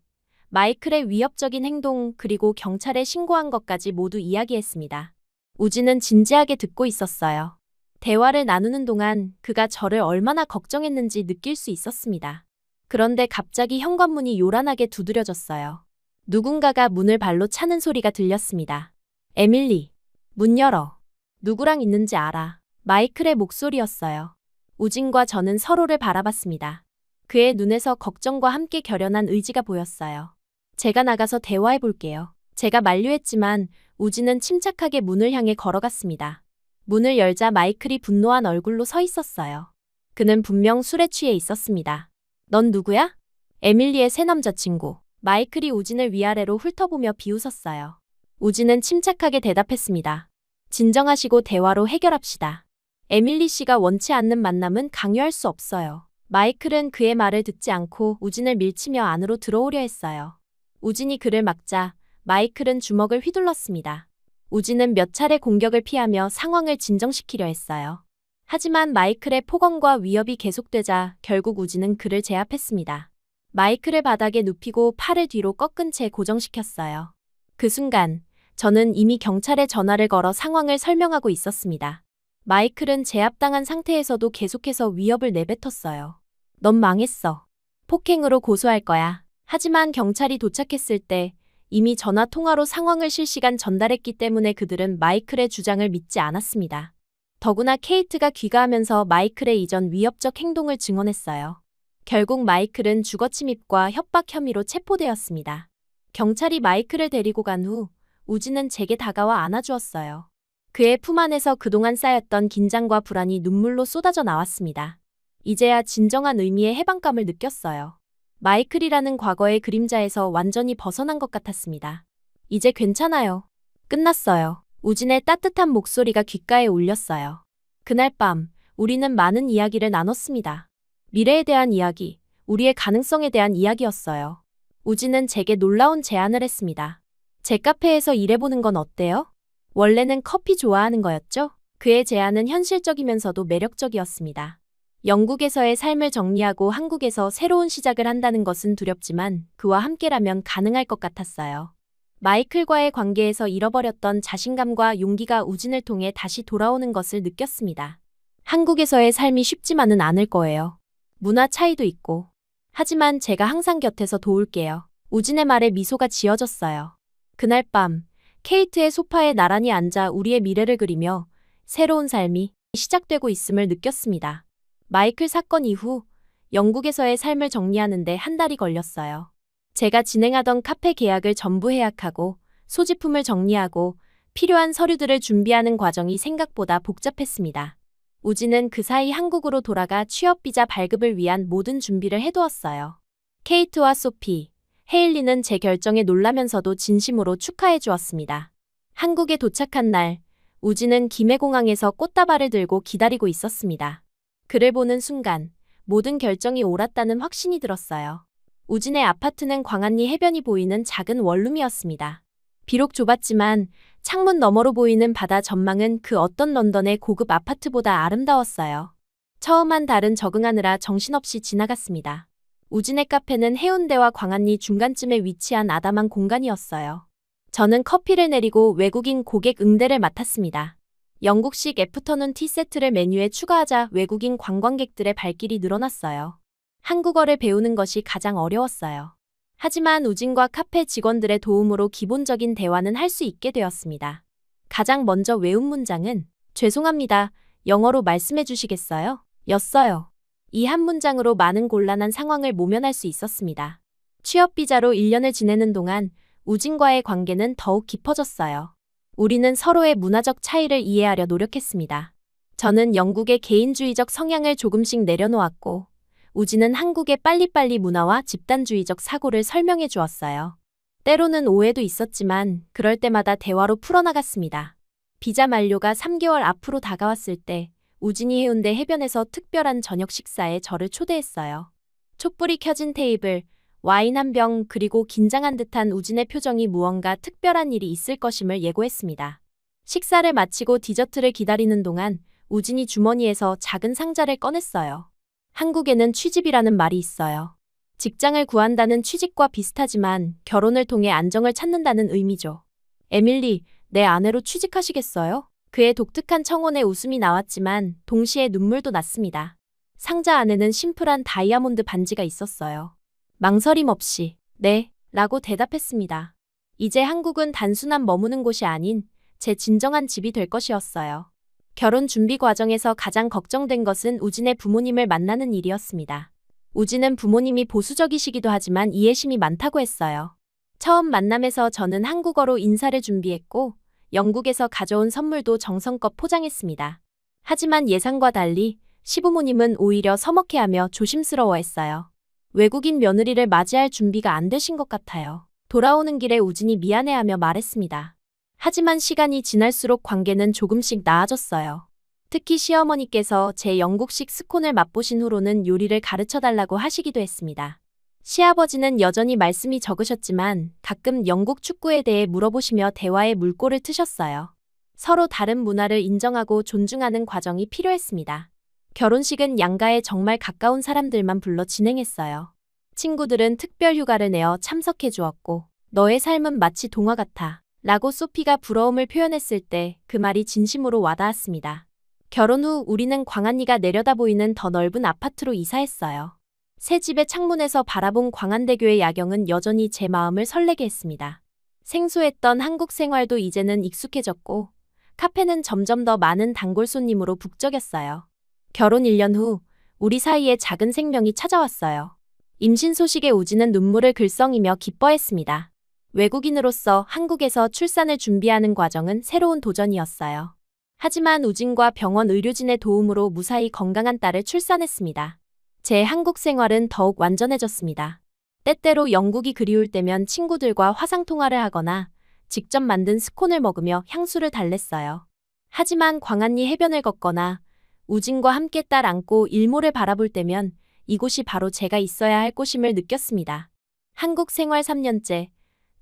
마이클의 위협적인 행동 그리고 경찰에 신고한 것까지 모두 이야기했습니다. 우진은 진지하게 듣고 있었어요. 대화를 나누는 동안 그가 저를 얼마나 걱정했는지 느낄 수 있었습니다. 그런데 갑자기 현관문이 요란하게 두드려졌어요. 누군가가 문을 발로 차는 소리가 들렸습니다. 에밀리, 문 열어. 누구랑 있는지 알아. 마이클의 목소리였어요. 우진과 저는 서로를 바라봤습니다. 그의 눈에서 걱정과 함께 결연한 의지가 보였어요. 제가 나가서 대화해 볼게요. 제가 만류했지만 우진은 침착하게 문을 향해 걸어갔습니다. 문을 열자 마이클이 분노한 얼굴로 서 있었어요. 그는 분명 술에 취해 있었습니다. 넌 누구야? 에밀리의 새 남자친구. 마이클이 우진을 위아래로 훑어보며 비웃었어요. 우진은 침착하게 대답했습니다. 진정하시고 대화로 해결합시다. 에밀리 씨가 원치 않는 만남은 강요할 수 없어요. 마이클은 그의 말을 듣지 않고 우진을 밀치며 안으로 들어오려 했어요. 우진이 그를 막자 마이클은 주먹을 휘둘렀습니다. 우진은 몇 차례 공격을 피하며 상황을 진정시키려 했어요. 하지만 마이클의 폭언과 위협이 계속되자 결국 우진은 그를 제압했습니다. 마이클을 바닥에 눕히고 팔을 뒤로 꺾은 채 고정시켰어요. 그 순간 저는 이미 경찰에 전화를 걸어 상황을 설명하고 있었습니다. 마이클은 제압당한 상태에서도 계속해서 위협을 내뱉었어요. 넌 망했어. 폭행으로 고소할 거야. 하지만 경찰이 도착했을 때 이미 전화 통화로 상황을 실시간 전달했기 때문에 그들은 마이클의 주장을 믿지 않았습니다. 더구나 케이트가 귀가하면서 마이클의 이전 위협적 행동을 증언했어요. 결국 마이클은 주거침입과 협박 혐의로 체포되었습니다. 경찰이 마이클을 데리고 간 후 우진은 제게 다가와 안아주었어요. 그의 품 안에서 그동안 쌓였던 긴장과 불안이 눈물로 쏟아져 나왔습니다. 이제야 진정한 의미의 해방감을 느꼈어요. 마이클이라는 과거의 그림자에서 완전히 벗어난 것 같았습니다. 이제 괜찮아요. 끝났어요. 우진의 따뜻한 목소리가 귓가에 울렸어요. 그날 밤 우리는 많은 이야기를 나눴습니다. 미래에 대한 이야기, 우리의 가능성에 대한 이야기였어요. 우진은 제게 놀라운 제안을 했습니다. 제 카페에서 일해보는 건 어때요? 원래는 커피 좋아하는 거였죠? 그의 제안은 현실적이면서도 매력적이었습니다. 영국에서의 삶을 정리하고 한국에서 새로운 시작을 한다는 것은 두렵지만 그와 함께라면 가능할 것 같았어요. 마이클과의 관계에서 잃어버렸던 자신감과 용기가 우진을 통해 다시 돌아오는 것을 느꼈습니다. 한국에서의 삶이 쉽지만은 않을 거예요. 문화 차이도 있고. 하지만 제가 항상 곁에서 도울게요. 우진의 말에 미소가 지어졌어요. 그날 밤 케이트의 소파에 나란히 앉아 우리의 미래를 그리며 새로운 삶이 시작되고 있음을 느꼈습니다. 마이클 사건 이후 영국에서의 삶을 정리하는데 한 달이 걸렸어요. 제가 진행하던 카페 계약을 전부 해약하고 소지품을 정리하고 필요한 서류들을 준비하는 과정이 생각보다 복잡했습니다. 우진은 그 사이 한국으로 돌아가 취업비자 발급을 위한 모든 준비를 해두었어요. 케이트와 소피, 헤일리는 제 결정에 놀라면서도 진심으로 축하해 주었습니다. 한국에 도착한 날, 우진은 김해공항에서 꽃다발을 들고 기다리고 있었습니다. 그를 보는 순간 모든 결정이 옳았다는 확신이 들었어요. 우진의 아파트는 광안리 해변이 보이는 작은 원룸이었습니다. 비록 좁았지만 창문 너머로 보이는 바다 전망은 그 어떤 런던의 고급 아파트보다 아름다웠어요. 처음 한 달은 적응하느라 정신없이 지나갔습니다. 우진의 카페는 해운대와 광안리 중간쯤에 위치한 아담한 공간이었어요. 저는 커피를 내리고 외국인 고객 응대를 맡았습니다. 영국식 애프터눈 티 세트를 메뉴에 추가하자 외국인 관광객들의 발길이 늘어났어요. 한국어를 배우는 것이 가장 어려웠어요. 하지만 우진과 카페 직원들의 도움으로 기본적인 대화는 할 수 있게 되었습니다. 가장 먼저 외운 문장은 죄송합니다. 영어로 말씀해 주시겠어요? 였어요. 이 한 문장으로 많은 곤란한 상황을 모면할 수 있었습니다. 취업비자로 1년을 지내는 동안 우진과의 관계는 더욱 깊어졌어요. 우리는 서로의 문화적 차이를 이해하려 노력했습니다. 저는 영국의 개인주의적 성향을 조금씩 내려놓았고 우진은 한국의 빨리빨리 문화와 집단주의적 사고를 설명해 주었어요. 때로는 오해도 있었지만 그럴 때마다 대화로 풀어나갔습니다. 비자 만료가 3개월 앞으로 다가왔을 때 우진이 해운대 해변에서 특별한 저녁 식사에 저를 초대했어요. 촛불이 켜진 테이블, 와인 한 병 그리고 긴장한 듯한 우진의 표정이 무언가 특별한 일이 있을 것임을 예고했습니다. 식사를 마치고 디저트를 기다리는 동안 우진이 주머니에서 작은 상자를 꺼냈어요. 한국에는 취집이라는 말이 있어요. 직장을 구한다는 취직과 비슷하지만 결혼을 통해 안정을 찾는다는 의미죠. 에밀리, 내 아내로 취직하시겠어요? 그의 독특한 청혼에 웃음이 나왔지만 동시에 눈물도 났습니다. 상자 안에는 심플한 다이아몬드 반지가 있었어요. 망설임 없이 네, 라고 대답했습니다. 이제 한국은 단순한 머무는 곳이 아닌 제 진정한 집이 될 것이었어요. 결혼 준비 과정에서 가장 걱정된 것은 우진의 부모님을 만나는 일이었습니다. 우진은 부모님이 보수적이시기도 하지만 이해심이 많다고 했어요. 처음 만남에서 저는 한국어로 인사를 준비했고 영국에서 가져온 선물도 정성껏 포장했습니다. 하지만 예상과 달리 시부모님은 오히려 서먹해하며 조심스러워했어요. 외국인 며느리를 맞이할 준비가 안 되신 것 같아요. 돌아오는 길에 우진이 미안해하며 말했습니다. 하지만 시간이 지날수록 관계는 조금씩 나아졌어요. 특히 시어머니께서 제 영국식 스콘을 맛보신 후로는 요리를 가르쳐달라고 하시기도 했습니다. 시아버지는 여전히 말씀이 적으셨지만 가끔 영국 축구에 대해 물어보시며 대화에 물꼬를 트셨어요. 서로 다른 문화를 인정하고 존중하는 과정이 필요했습니다. 결혼식은 양가에 정말 가까운 사람들만 불러 진행했어요. 친구들은 특별 휴가를 내어 참석해 주었고, 너의 삶은 마치 동화 같아 라고 소피가 부러움을 표현했을 때 그 말이 진심으로 와닿았습니다. 결혼 후 우리는 광안리가 내려다 보이는 더 넓은 아파트로 이사했어요. 새 집의 창문에서 바라본 광안대교의 야경은 여전히 제 마음을 설레게 했습니다. 생소했던 한국 생활도 이제는 익숙해졌고, 카페는 점점 더 많은 단골 손님으로 북적였어요. 결혼 1년 후 우리 사이에 작은 생명이 찾아왔어요. 임신 소식에 우진은 눈물을 글썽이며 기뻐했습니다. 외국인으로서 한국에서 출산을 준비하는 과정은 새로운 도전이었어요. 하지만 우진과 병원 의료진의 도움으로 무사히 건강한 딸을 출산했습니다. 제 한국 생활은 더욱 완전해졌습니다. 때때로 영국이 그리울 때면 친구들과 화상통화를 하거나 직접 만든 스콘을 먹으며 향수를 달랬어요. 하지만 광안리 해변을 걷거나 우진과 함께 딸 안고 일몰을 바라볼 때면 이곳이 바로 제가 있어야 할 곳임을 느꼈습니다. 한국 생활 3년째,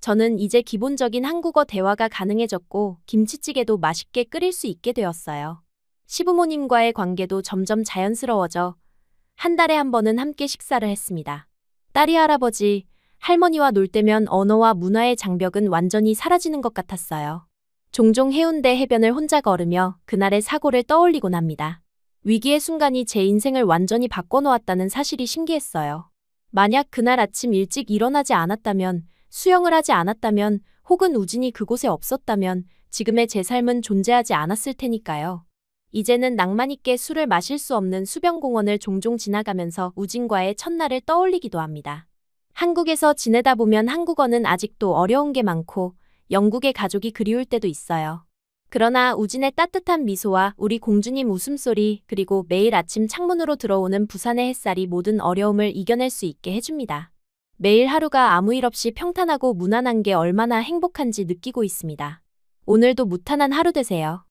저는 이제 기본적인 한국어 대화가 가능해졌고 김치찌개도 맛있게 끓일 수 있게 되었어요. 시부모님과의 관계도 점점 자연스러워져 한 달에 한 번은 함께 식사를 했습니다. 딸이 할아버지, 할머니와 놀 때면 언어와 문화의 장벽은 완전히 사라지는 것 같았어요. 종종 해운대 해변을 혼자 걸으며 그날의 사고를 떠올리곤 합니다. 위기의 순간이 제 인생을 완전히 바꿔놓았다는 사실이 신기했어요. 만약 그날 아침 일찍 일어나지 않았다면, 수영을 하지 않았다면, 혹은 우진이 그곳에 없었다면 지금의 제 삶은 존재하지 않았을 테니까요. 이제는 낭만 있게 술을 마실 수 없는 수변공원을 종종 지나가면서 우진과의 첫날을 떠올리기도 합니다. 한국에서 지내다 보면 한국어는 아직도 어려운 게 많고 영국의 가족이 그리울 때도 있어요. 그러나 우진의 따뜻한 미소와 우리 공주님 웃음소리, 그리고 매일 아침 창문으로 들어오는 부산의 햇살이 모든 어려움을 이겨낼 수 있게 해줍니다. 매일 하루가 아무 일 없이 평탄하고 무난한 게 얼마나 행복한지 느끼고 있습니다. 오늘도 무탄한 하루 되세요.